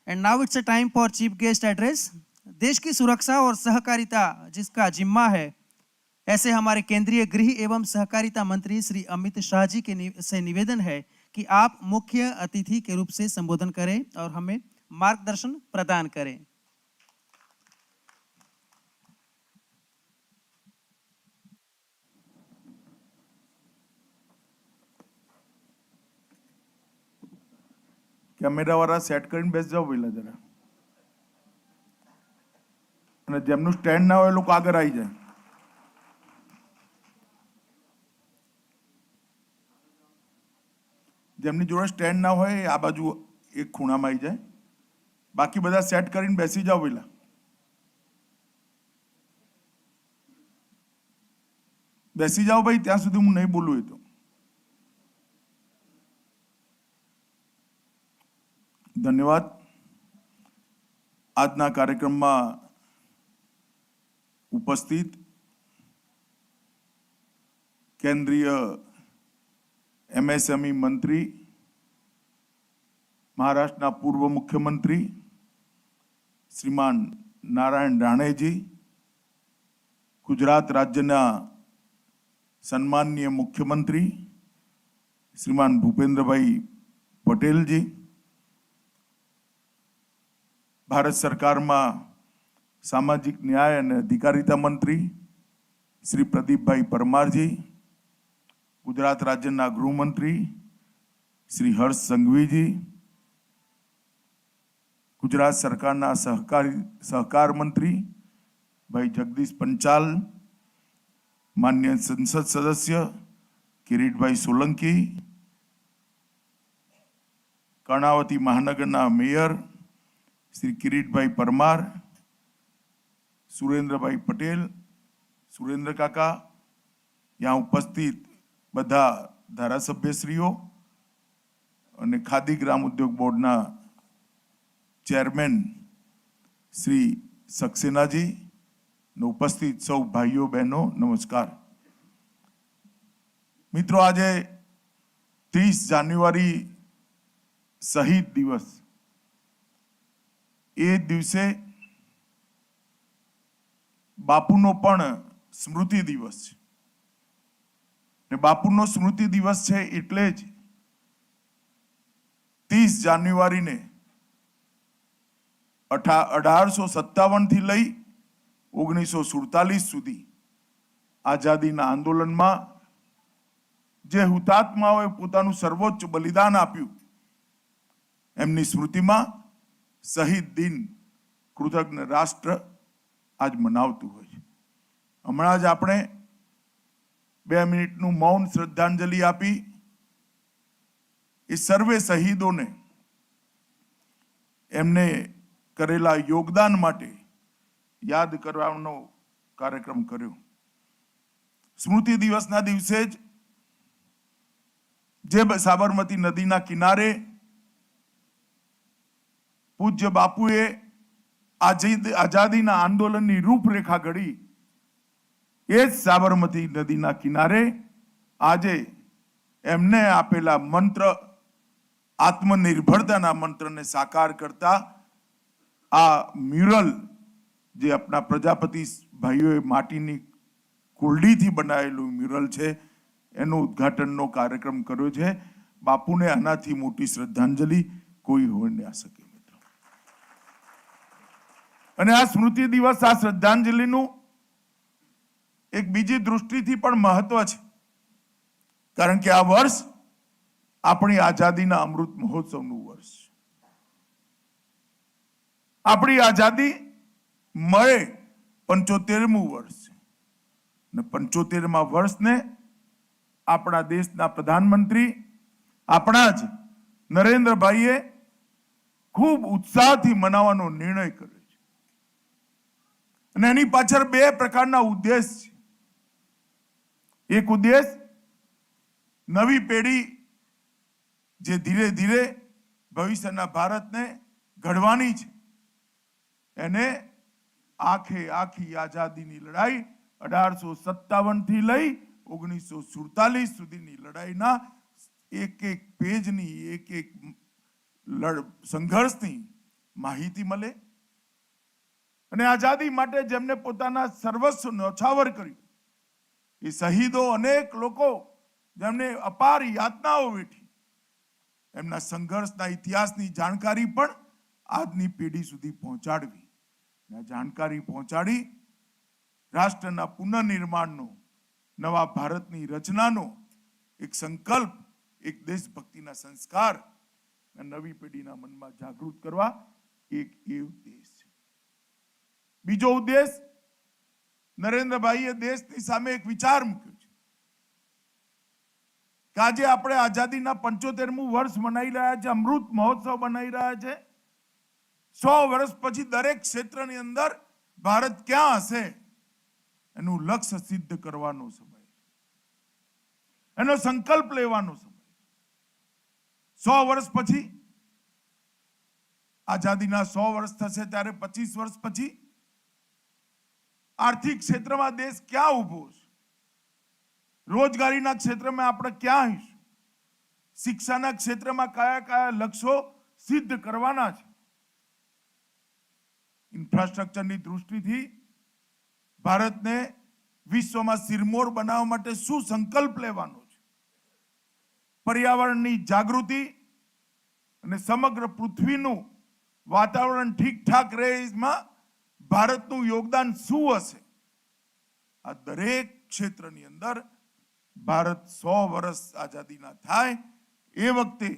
And now it's a time for chief guest address. देश की सुरक्षा और सहकारिता जिसका जिम्मा है, ऐसे हमारे केंद्रीय गृह एवं सहकारिता मंत्री श्री अमित शाह जी के से निवेदन है कि आप मुख्य अतिथि के रूप से संबोधन करें और हमें मार्गदर्शन प्रदान करें। कैमेरा वाला सेट કરીને બેસ જાઓ પહેલા જરા, અને જેમનું સ્ટેન્ડ ના હોય એ લોકો આગળ આવી જાય। જેમની જોડે સ્ટેન્ડ ના હોય આ બાજુ એક ખૂણામાં આવી જાય। બાકી બધા સેટ કરીને બેસી જાઓ પહેલા। બેસી જાઓ ભાઈ, ત્યાં સુધી હું નહીં બોલું એ તો। ધન્યવાદ। આજના કાર્યક્રમમાં ઉપસ્થિત કેન્દ્રીય MSME મંત્રી, મહારાષ્ટ્રના પૂર્વ મુખ્યમંત્રી શ્રીમાન નારાયણ રાણેજી, ગુજરાત રાજ્યના સન્માનનીય મુખ્યમંત્રી શ્રીમાન ભૂપેન્દ્રભાઈ પટેલજી, भारत सरकार में सामाजिक न्याय और अधिकारिता मंत्री श्री प्रदीप भाई परमार जी, गुजरात राज्य गृहमंत्री श्री हर्ष संघवी जी, गुजरात सरकार सहकार मंत्री भाई जगदीश पंचाल, माननीय संसद सदस्य किरीट भाई सोलंकी, कर्णावती महानगर मेयर श्री किरीट भाई परमार, सुरेंद्र भाई पटेल, सुरेंद्र काका, यहाँ उपस्थित बधा धारासभ्यश्रीओ और खादी ग्राम उद्योग बोर्डना चेरमेन श्री सक्सेना जी, उपस्थित सौ भाईओ बहनों नमस्कार। मित्रों, आज 30 जान्युआरी शहीद दिवस। ए दिवसे बापूनो पण स्मृति दिवस है। बापूनो स्मृति दिवस है एटले ज 30 जान्युआरी ने 1857 थी लई 1947 सुधी आजादीना आंदोलन में जे हुतात्माओए पोतानुं सर्वोच्च बलिदान आप्युं एमनी स्मृति में शहीद दिन कृतज्ञ राष्ट्र आज मनावतुं होय छे। हमणां ज आपणे 2 मिनिटनुं मौन श्रद्धांजलि आपी ए सर्वे शहीदों ने एमने करेला योगदान माटे याद करवानो कार्यक्रम कर्यो। स्मृति दिवसना दिवसे ज जे साबरमती नदीना किनारे पूज्य बापुए आजादीना आंदोलननी रूपरेखा घड़ी, ए साबरमती नदीना किनारे आजे एमने आपेला मंत्र आत्मनिर्भरताना मंत्रने साकार करता आ म्यूरल જે આપણા પ્રજાપતિ ભાઈઓએ માટીની કુલડીથી બનાવેલું મ્યુરલ છે એનો ઉદ્ઘાટનનો કાર્યક્રમ કર્યો છે. બાપુને આનાથી મોટી શ્રદ્ધાંજલિ કોઈ હોઈ ના શકે મિત્રો. અને આ સ્મૃતિ દિવસ, આ શ્રદ્ધાંજલિનું એક બીજી દૃષ્ટિથી પણ મહત્વ છે, કારણ કે આ વર્ષ આપણી આઝાદીના અમૃત મહોત્સવનું વર્ષ છે. આપણી આઝાદી મળે 75મું વર્ષ છે અને 75મા વર્ષને આપણા દેશના પ્રધાનમંત્રી આપણા જ નરેન્દ્રભાઈએ ખૂબ ઉત્સાહથી મનાવવાનો નિર્ણય કર્યો છે. અને એની પાછળ બે પ્રકારના ઉદ્દેશ છે. એક ઉદ્દેશ નવી પેઢી જે ધીરે ધીરે ભવિષ્યના ભારતને ઘડવાની છે, એને આખી આઝાદીની લડાઈ 1857 થી લઈ 1947 સુધીની લડાઈના એક એક પેજની, એક એક સંઘર્ષની માહિતી મળે. અને આઝાદી માટે જેમને પોતાના સર્વસ્વ ન્યોછાવર કર્યું, એ શહીદો અનેક લોકો જેમને અપાર યાતનાઓ વેઠી, એમના સંઘર્ષના ઇતિહાસની જાણકારી પણ આજની પેઢી સુધી પહોંચાડવી. જાણકારી પહોંચાડી રાષ્ટ્રના પુનઃનિર્માણનો, નવા ભારતની રચનાનો એક સંકલ્પ, એક દેશભક્તિના સંસ્કાર નવી પેઢીના મનમાં જાગૃત કરવા, એક એ ઉદ્દેશ છે. બીજો ઉદ્દેશ, નરેન્દ્રભાઈએ દેશની સામે એક વિચાર મૂક્યો છે કે આજે આપણે આઝાદીના 75મું વર્ષ મનાવી રહ્યા છે, અમૃત મહોત્સવ મનાવી રહ્યા છે. 100 વર્ષ પછી દરેક ક્ષેત્રની અંદર ભારત ક્યાં હશે એનું લક્ષ્ય સિદ્ધ કરવાનો સમય, એનો સંકલ્પ લેવાનો સમય. 100 વર્ષ પછી આઝાદીના 100 વર્ષ થશે ત્યારે 25 વર્ષ પછી આર્થિક ક્ષેત્રમાં દેશ ક્યાં ઊભો છે, રોજગારીના ક્ષેત્રમાં આપણે ક્યાં આવીશું, શિક્ષાના ક્ષેત્રમાં કયા કયા લક્ષ્યો સિદ્ધ કરવાના છે. ઇન્ફ્રાસ્ટ્રક્ચરની દૃષ્ટિથી ભારતને વિશ્વમાં સિરમોર બનાવવા માટે શું સંકલ્પ લેવાનો છે, પર્યાવરણની જાગૃતિ અને સમગ્ર પૃથ્વીનું વાતાવરણ ઠીકઠાક રહેમાં ભારતનું યોગદાન શું હશે, આ દરેક ક્ષેત્રની અંદર ભારત 100 વર્ષ આઝાદીના થાય એ વખતે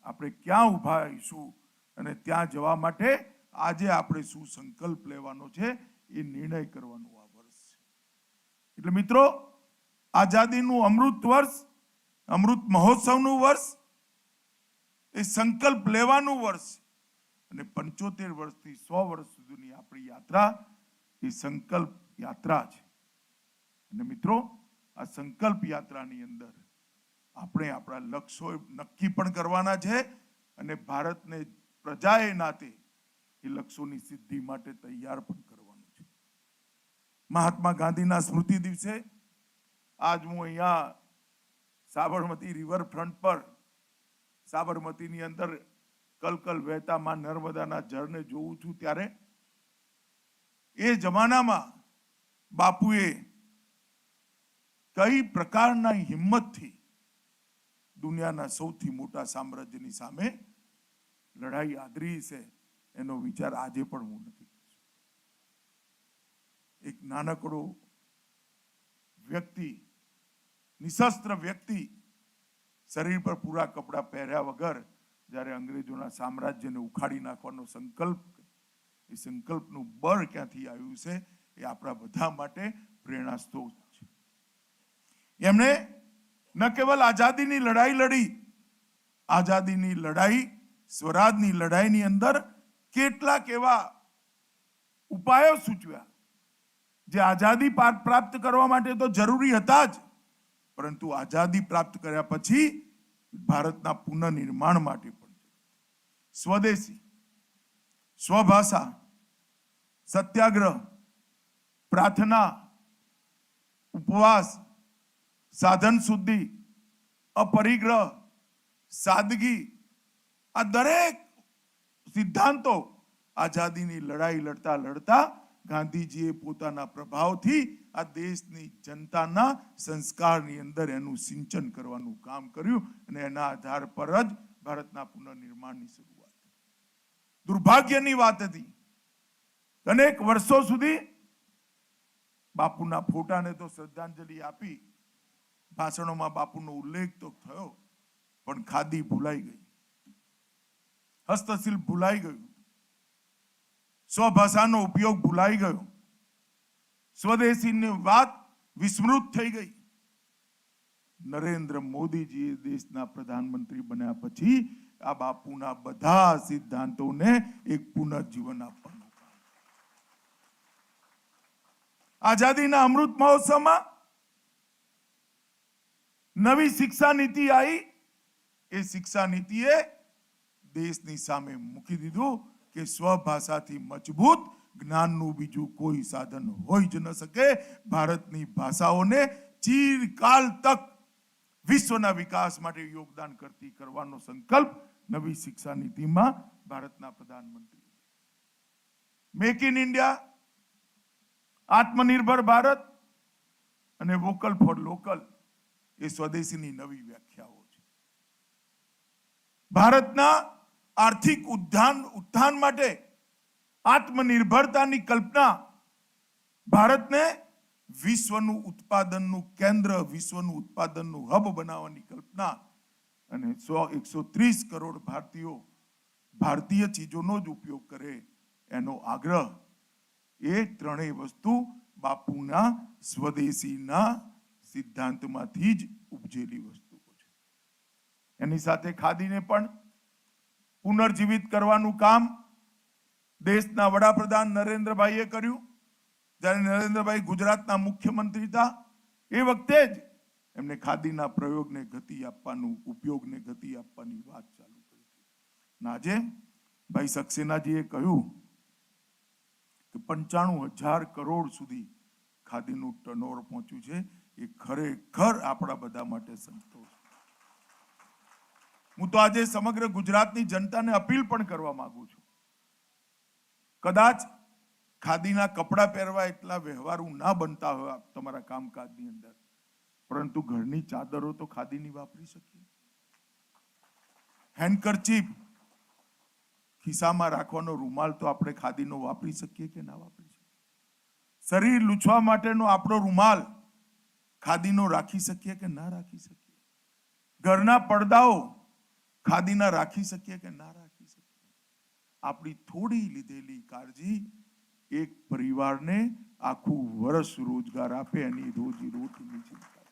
આપણે ક્યાં ઊભા રહીશું અને ત્યાં જવા માટે આજે આપણે શું સંકલ્પ લેવાનો છે એ નિર્ણય કરવાનો આ વર્ષ છે. એટલે મિત્રો, આઝાદીનું અમૃત વર્ષ, અમૃત મહોત્સવનું વર્ષ એ સંકલ્પ લેવાનું વર્ષ અને 75 વર્ષથી 100 વર્ષ સુધીની આપણી યાત્રા એ સંકલ્પ યાત્રા છે. અને મિત્રો, આ સંકલ્પ યાત્રાની અંદર આપણે આપણા લક્ષ્યો નક્કી પણ કરવાના છે અને ભારતને પ્રજાએ નાતે એ લક્ષ્યોની સિદ્ધિ માટે તૈયાર પણ કરવાનું છે. મહાત્મા ગાંધીના સ્મૃતિ દિવસે આજ હું અહીંયા સાબરમતી રિવરફ્રન્ટ પર, સાબરમતીની અંદર કલકલ વહેતા માં નર્મદાના જળને જોઉં છું, ત્યારે એ જમાનામાં બાપુએ કઈ પ્રકારના હિંમતથી દુનિયાના સૌથી મોટા સામ્રાજ્યની સામે લડાઈ આદરી છે એનો વિચાર આજે પણ હું નથી કરતો. એક નાનકડો વ્યક્તિ, નિશસ્ત્ર વ્યક્તિ, શરીર પર પૂરા કપડાં પહેર્યા વગર જ્યારે અંગ્રેજોના સામ્રાજ્યને ઉખાડી નાખવાનો સંકલ્પ, એ સંકલ્પનું બળ ક્યાંથી આવ્યું છે એ આપણા બધા માટે પ્રેરણા સ્ત્રોત છે. એમણે ન કેવલ આઝાદીની લડાઈ લડી, આઝાદીની લડાઈ, સ્વરાજની લડાઈની અંદર કેટલાક એવા ઉપાયો સૂચવ્યા જે આઝાદી પ્રાપ્ત કરવા માટે તો જરૂરી હતા જ, પરંતુ આઝાદી પ્રાપ્ત કર્યા પછી ભારતના પુનઃનિર્માણ માટે પણ. સ્વદેશી, સ્વભાષા, સત્યાગ્રહ, પ્રાર્થના, ઉપવાસ, સાધન શુદ્ધિ, અપરિગ્રહ, સાદગી, આ દરેક સિદ્ધાંતો આઝાદીની લડાઈ લડતા લડતા ગાંધીજીએ પોતાના પ્રભાવથી આ દેશની જનતાના સંસ્કારની અંદર એનું સિંચન કરવાનું કામ કર્યું અને એના આધાર પર જ ભારતના પુનર્નિર્માણની શરૂઆત. દુર્ભાગ્યની વાત હતી અનેક વર્ષો સુધી બાપુના ફોટાને તો શ્રદ્ધાંજલિ આપી, ભાષણોમાં બાપુનો ઉલ્લેખ તો થયો, પણ ખાદી ભૂલાઈ ગઈ, હસ્તશિલ્પ ભૂલાઈ ગયું, સ્વભાષાનો ઉપયોગ ભૂલાઈ ગયો, સ્વદેશીની વાત વિસ્મૃત થઈ ગઈ. નરેન્દ્ર મોદીજીએ દેશના પ્રધાનમંત્રી બન્યા પછી આ બાપુના બધા સિદ્ધાંતોને એક પુનર્જીવન આપવાનું. આઝાદીના અમૃત મહોત્સવમાં નવી શિક્ષા નીતિ આવી. એ શિક્ષા નીતિએ દેશની સામે મૂકી દીધું કે સ્વભાષાથી મજબૂત જ્ઞાનનું બીજું કોઈ સાધન હોઈ જ ન શકે. ભારતની ભાષાઓને ચિરકાલ તક વિશ્વના વિકાસ માટે યોગદાન કરતી કરવાનો સંકલ્પ નવી શિક્ષા નીતિમાં ભારતના પ્રધાનમંત્રી. મેક ઇન ઇન્ડિયા, આત્મનિર્ભર ભારત અને વોકલ ફોર લોકલ એ સ્વદેશીની નવી વ્યાખ્યાઓ છે. ભારતના આર્થિક ઉત્થાન માટે આત્મનિર્ભરતાની કલ્પના, ભારતને વિશ્વનું ઉત્પાદનનું કેન્દ્ર, વિશ્વનું ઉત્પાદનનું હબ બનાવવાની કલ્પના અને 130 કરોડ ભારતીયો ભારતીય ચીજોનો જ ઉપયોગ કરે એનો આગ્રહ, એ ત્રણેય વસ્તુ બાપુના સ્વદેશીના સિદ્ધાંતમાંથી જ ઉપજેલી વસ્તુઓ છે. એની સાથે ખાદીને પણ પુનર્જીવિત કરવાનું કામ દેશના વડાપ્રધાન નરેન્દ્રભાઈએ કર્યું. જ્યારે નરેન્દ્રભાઈ ગુજરાતના મુખ્યમંત્રી હતા એ વખતે જ એમને ખાદીના પ્રયોગને ગતિ આપવાનું, ઉપયોગને ગતિ આપવાની વાત ચાલુ કરી હતી. આજે ભાઈ સક્સેનાજીએ કહ્યું કે 95,000 કરોડ સુધી ખાદીનું ટર્નઓવર પહોંચ્યું છે. એ ખરેખર આપણા બધા માટે સંતોષ. હું તો આજે સમગ્ર ગુજરાતની જનતાને અપીલ પણ કરવા માંગુ છું. કદાચ ખાદીના કપડાં પહેરવા એટલા વ્યવહારુ ના બનતા હોય તમારા કામકાજની અંદર, પરંતુ ઘરની ચાદરો તો ખાદીની વાપરી શકીએ. હેન્ડકરચીફ, ખિસ્સામાં રાખવાનો રૂમાલ તો આપણે ખાદીનો વાપરી શકીએ કે ના વાપરી શકીએ? શરીર લૂછવા માટેનો આપણો રૂમાલ ખાદીનો રાખી શકીએ કે ના રાખી શકીએ? ઘરના પડદાઓ ખાદીના રાખી શકીએ કે ના રાખી શકીએ? આપણી થોડી લીધેલી કાળજી એક પરિવારને આખું વર્ષ રોજગાર આપે, એની રોજી રોટીની ચિંતા,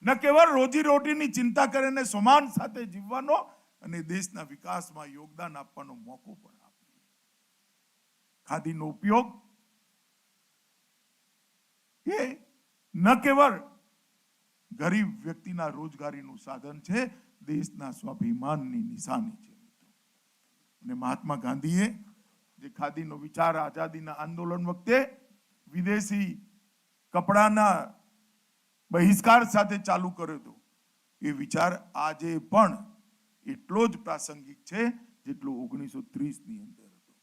ન કેવળ રોજી રોટીની ચિંતા કરીને સમાન સાથે જીવવાનો અને દેશના વિકાસમાં યોગદાન આપવાનો મોકો પણ આપે. ખાદીનો ઉપયોગ એ ન કેવળ ગરીબ વ્યક્તિના રોજગારીનું સાધન છે, દેશના સ્વાભિમાનની નિશાની છે. અને મહાત્મા ગાંધીએ જે ખાદીનો વિચાર આઝાદીના આંદોલન વખતે વિદેશી કપડાના બહિષ્કાર સાથે ચાલુ કર્યો હતો, એ વિચાર આજે પણ એટલો જ પ્રાસંગિક છે જેટલો 1930ની અંદર હતો.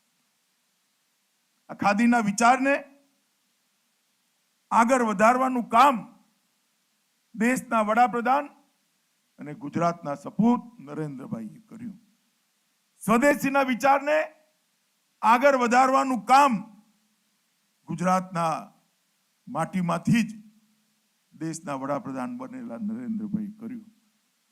આ ખાદીના વિચારને આગળ વધારવાનું કામ દેશના વડાપ્રધાન અને ગુજરાતના સપૂત નરેન્દ્રભાઈએ કર્યું. સ્વદેશીના વિચારને આગળ વધારવાનું કામ ગુજરાતના માટીમાંથી જ દેશના વડાપ્રધાન બનેલા નરેન્દ્રભાઈ કર્યું.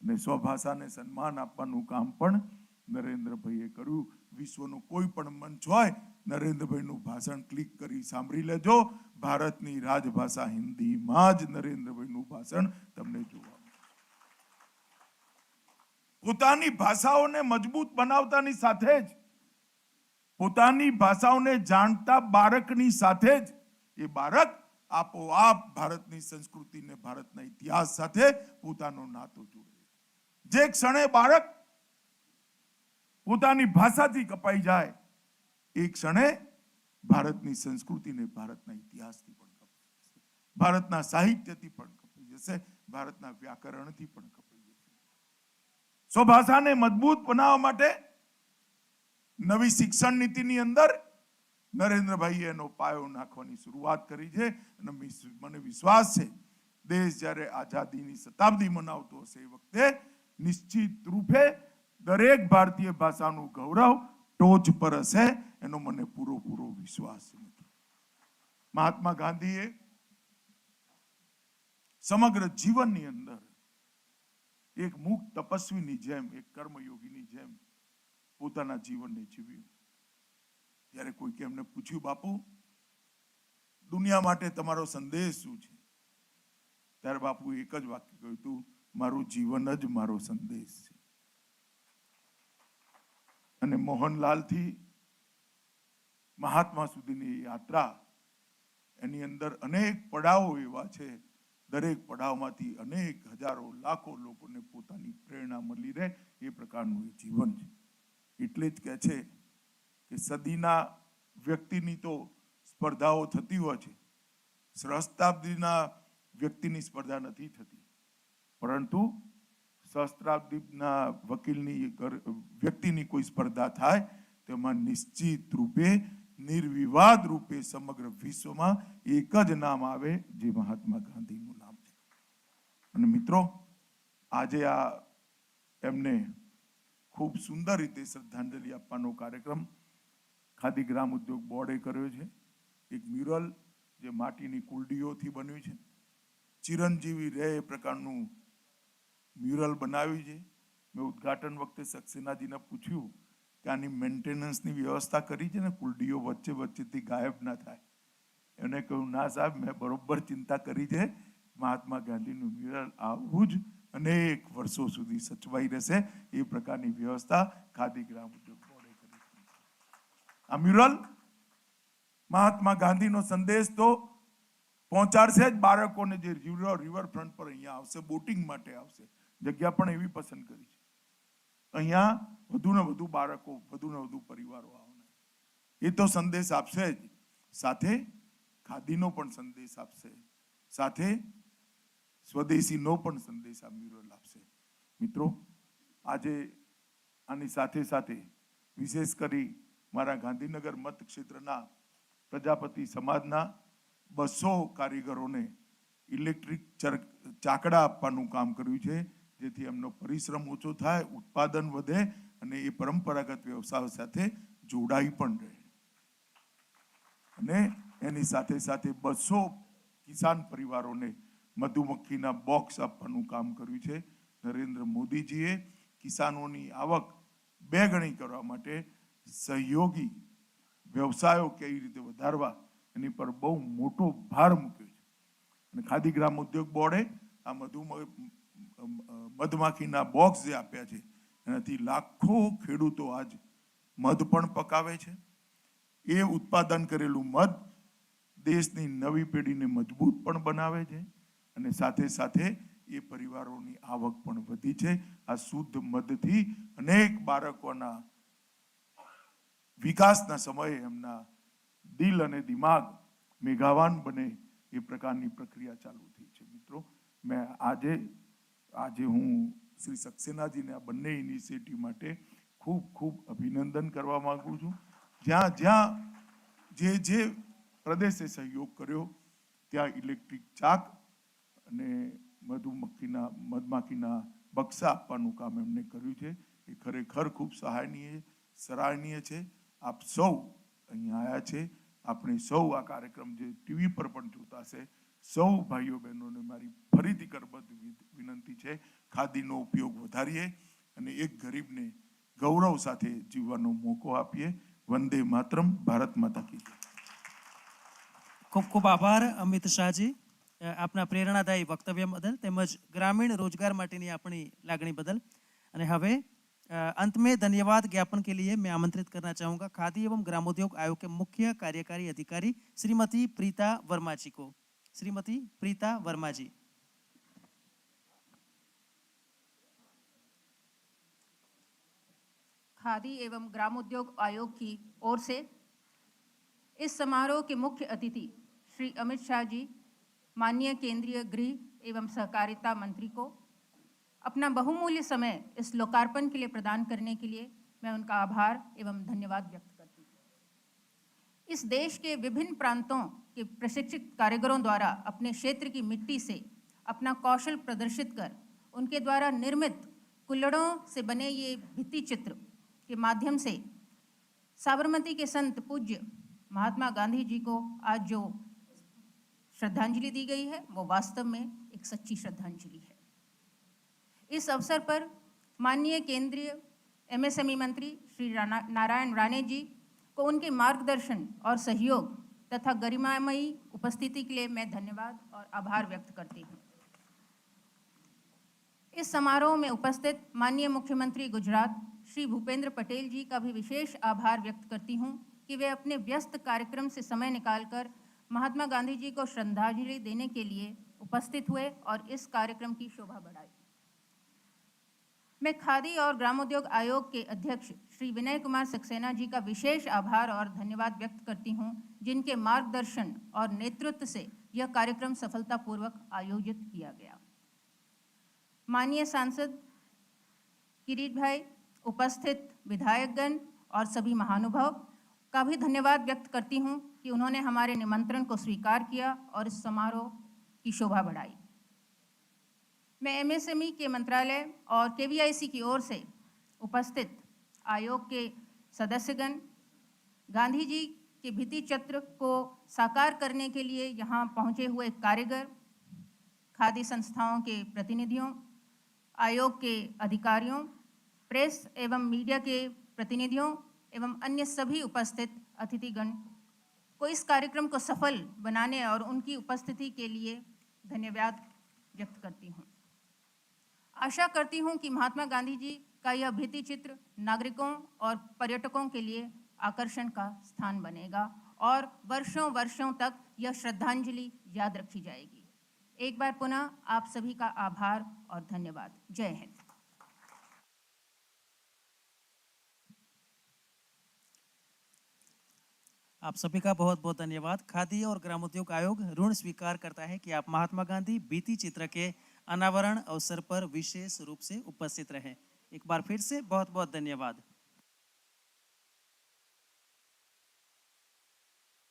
અને સ્વભાષાને સન્માન આપવાનું કામ પણ નરેન્દ્રભાઈએ કર્યું. વિશ્વનો કોઈ પણ મંચ હોય, નરેન્દ્રભાઈનું ભાષણ ક્લિક કરી સાંભળી લેજો. ભારતની રાજભાષા હિન્દીમાં જ નરેન્દ્રભાઈનું ભાષણ તમને જોવા મળે. પોતાની ભાષાઓને મજબૂત બનાવતાની સાથે જ, પોતાની ભાષાઓને જાણતા બાળકની સાથે જ એ બાળક આપોઆપ ભારતની સંસ્કૃતિને, ભારતના ઇતિહાસ સાથે પોતાનો નાતો જોડે. જે ક્ષણે બાળક પોતાની ભાષાથી કપાઈ જાય, એ ક્ષણે ભારતની સંસ્કૃતિને, ભારતના ઇતિહાસથી પણ કપાઈ જશે, ભારતના સાહિત્યથી પણ કપાઈ જશે, ભારતના વ્યાકરણથી પણ કપાઈ જશે. સ્વભાષાને મજબૂત બનાવવા માટે નવી શિક્ષણ નીતિની અંદર નરેન્દ્રભાઈએ એનો પાયો નાખવાની શરૂઆત કરી છે અને મને વિશ્વાસ છે દેશ જ્યારે આઝાદીની શતાબ્દી મનાવતો હશે એ વખતે નિશ્ચિત રૂપે દરેક ભારતીય ભાષાનું ગૌરવ ટોચ પર હશે, એનો મને પૂરો વિશ્વાસ છે મિત્રો. મહાત્મા ગાંધીએ સમગ્ર જીવનની અંદર એક મુક્ત તપસ્વીની જેમ, એક કર્મયોગીની જેમ પોતાના જીવનને જીવ્યું. જ્યારે કોઈકે એમને પૂછ્યું, બાપુ દુનિયા માટે તમારો સંદેશ શું છે? ત્યારે બાપુ એક જ વાક્ય કહ્યું હતું, મારું જીવન જ મારો સંદેશ છે. અને મોહનલાલથી મહાત્મા સુધીની યાત્રા, એની અંદર અનેક પડાવો એવા છે, દરેક પડાવમાંથી અનેક હજારો લાખો લોકોને પોતાની પ્રેરણા મળી રહે એ પ્રકારનું એ જીવન છે. એટલે જ કહે છે કે સદીના વ્યક્તિની તો સ્પર્ધાઓ થતી હોય છે, સહસ્ત્રાબ્દીના વ્યક્તિની સ્પર્ધા નથી થતી, પરંતુ સહસ્ત્રાબ્દીના વકીલની વ્યક્તિની કોઈ સ્પર્ધા થાય તેમાં નિશ્ચિત રૂપે નિર્વિવાદ રૂપે સમગ્ર વિશ્વમાં એક જ નામ આવે, જે મહાત્મા ગાંધીનું નામ છે. અને મિત્રો, આજે આ એમને ખૂબ સુંદર રીતે શ્રદ્ધાંજલિ આપવાનો કાર્યક્રમ ખાદી ગ્રામ ઉદ્યોગ બોર્ડે કર્યો છે. એક મ્યુરલ જે માટીની કુલડીઓથી બન્યું છે, ચિરંજીવી રહે એ પ્રકારનું મ્યુરલ બનાવ્યું છે. મેં ઉદ્ઘાટન વખતે સક્સેનાજીને પૂછ્યું કે આની મેન્ટેનન્સની વ્યવસ્થા કરી છે ને, કુલડીઓ વચ્ચેથી ગાયબ ના થાય? એને કહ્યું, ના સાહેબ, મેં બરોબર ચિંતા કરી છે, મહાત્મા ગાંધીનું મ્યુરલ આવું જ અનેક વર્ષો સુધી સચવાઈ રહેશે, એ પ્રકારની વ્યવસ્થા ખાદી ગ્રામ ઉદ્યોગ બોર્ડે કરી છે. આ મ્યુરલ મહાત્મા ગાંધીનો સંદેશ તો પહોંચાડશે જ બાળકોને, જે રિવરફ્રન્ટ પર અહીંયા આવશે, બોટિંગ માટે આવશે. જગ્યા પણ એવી પસંદ કરી છે, અહીંયા વધુ ને વધુ બાળકો, વધુ ને વધુ પરિવારો આવવાના. એ તો સંદેશ આપશે જ, સાથે ખાદીનો પણ સંદેશ આપશે, સાથે સ્વદેશીનો પણ સંદેશ આ મ્યુરલ આપશે. મિત્રો, આજે આની સાથે સાથે વિશેષ કરી મારા ગાંધીનગર મતક્ષેત્રના પ્રજાપતિ સમાજના 200 કારીગરોને ઇલેક્ટ્રિક ચાકડા આપવાનું કામ કર્યું છે, જેથી એમનો પરિશ્રમ ઓછો થાય, ઉત્પાદન વધે અને એ પરંપરાગત વ્યવસાય સાથે જોડાઈ પણ રહે. અને એની સાથે સાથે 200 કિસાન પરિવારોને મધુમક્ખીના બોક્સ આપવાનું કામ કર્યું છે. નરેન્દ્ર મોદીજીએ કિસાનોની આવક 2 ગણી કરવા માટે સહયોગી વ્યવસાયો કેવી રીતે વધારવા એની પર બહુ મોટો ભાર મૂક્યો છે. અને ખાદી ગ્રામ ઉદ્યોગ બોર્ડે આ મધમાખીના બોક્સ જે આપ્યા છે, એનાથી લાખો ખેડૂતો આજ મધ પણ પકાવે છે. એ ઉત્પાદન કરેલું મધ દેશની નવી પેઢીને મજબૂત પણ બનાવે છે, અને સાથે સાથે એ પરિવારોની આવક પણ વધી છે. આ શુદ્ધ મધથી અનેક બાળકોના વિકાસના સમયે એમના દિલ અને દિમાગ મેઘાવાન બને એ પ્રકારની પ્રક્રિયા ચાલુ થઈ છે. મિત્રો, મેં આજે હું શ્રી સક્સેનાજીને આ બંને ઇનિશિયેટિવ માટે ખૂબ અભિનંદન કરવા માંગુ છું. જ્યાં જે પ્રદેશે સહયોગ કર્યો ત્યાં ઇલેક્ટ્રિક ચાક અને મધમાખીના બક્સા આપવાનું કામ એમને કર્યું છે. એ ખરેખર ખૂબ સરાહનીય છે. આપ સૌ અહીંયા આવ્યા છે, આપણે સૌ આ કાર્યક્રમ જે ટીવી પર પણ જોતા છે, સૌ ભાઈઓ બહેનોને મારી ફરીથી કરબદ્ધ વિનંતી છે, ખાદીનો ઉપયોગ વધારીએ અને એક ગરીબને ગૌરવ સાથે જીવવાનો મોકો આપીએ. વંદે માતરમ. ભારત માતા કી જય. ખૂબ ખૂબ આભાર અમિત શાહજી, આપના પ્રેરણાદાયી વક્તવ્ય બદલ તેમજ ग्रामीण रोजगार माटेनी अपनी लागणी बदल. અને હવે अंत में धन्यवाद ज्ञापन के लिए मैं आमंत्रित करना चाहूँगा खादी एवं ग्रामोद्योग आयोग के मुख्य कार्यकारी अधिकारी श्रीमती प्रीता वर्मा जी को. श्रीमती प्रीता वर्मा जी. खादी एवं ग्रामोद्योग आयोग की ओर से इस समारोह के मुख्य अतिथि श्री अमित शाह जी, माननीय केंद्रीय गृह एवं सहकारिता मंत्री को अपना बहुमूल्य समय इस लोकार्पण के लिए प्रदान करने के लिए मैं उनका आभार एवं धन्यवाद व्यक्त करती हूँ. इस देश के विभिन्न प्रांतों के प्रशिक्षित कारीगरों द्वारा अपने क्षेत्र की मिट्टी से अपना कौशल प्रदर्शित कर उनके द्वारा निर्मित कुल्हड़ों से बने ये भित्ति चित्र के माध्यम से साबरमती के संत पूज्य महात्मा गांधी जी को आज जो श्रद्धांजलि दी गई है वो वास्तव में एक सच्ची श्रद्धांजलि है। इस अवसर पर माननीय केंद्रीय एमएसएमई मंत्री श्री नारायण राणे जी को उनके मार्गदर्शन और सहयोग तथा गरिमामयी उपस्थिति के लिए मैं धन्यवाद और आभार व्यक्त करती हूँ। इस समारोह में उपस्थित माननीय मुख्यमंत्री गुजरात श्री भूपेंद्र पटेल जी का भी विशेष आभार व्यक्त करती हूँ कि वे अपने व्यस्त कार्यक्रम से समय निकालकर महात्मा गांधी जी को श्रद्धांजलि देने के लिए उपस्थित हुए और इस कार्यक्रम की शोभा बढ़ाई। मैं खादी और ग्रामोद्योग आयोग के अध्यक्ष श्री विनय कुमार सक्सेना जी का विशेष आभार और धन्यवाद व्यक्त करती हूं, जिनके मार्गदर्शन और नेतृत्व से यह कार्यक्रम सफलतापूर्वक आयोजित किया गया। माननीय सांसद किरीट भाई, उपस्थित विधायकगण और सभी महानुभाव का भी धन्यवाद व्यक्त करती हूं कि उन्होंने हमारे निमंत्रण को स्वीकार किया और इस समारोह की शोभा बढ़ाई। मैं एमएसएमई के मंत्रालय और केवीआईसी की ओर से उपस्थित आयोग के सदस्यगण, गांधी जी के भित्ति चित्र को साकार करने के लिए यहाँ पहुँचे हुए कारीगर, खादी संस्थाओं के प्रतिनिधियों, आयोग के अधिकारियों, प्रेस एवं मीडिया के प्रतिनिधियों एवं अन्य सभी उपस्थित अतिथिगण को इस कार्यक्रम को सफल बनाने और उनकी उपस्थिति के लिए धन्यवाद व्यक्त करती हूँ। आशा करती हूँ कि महात्मा गांधी जी का यह भित्ति चित्र नागरिकों और पर्यटकों के लिए आकर्षण का स्थान बनेगा और वर्षों वर्षों तक यह श्रद्धांजलि याद रखी जाएगी। एक बार पुनः आप सभी का आभार और धन्यवाद। जय हिंद। आप सभी का बहुत बहुत धन्यवाद। खादी और ग्रामोद्योग आयोग ऋण स्वीकार करता है कि आप महात्मा गांधी भित्ति चित्र के अनावरण अवसर पर विशेष रूप से उपस्थित रहे। एक बार फिर से बहुत बहुत धन्यवाद।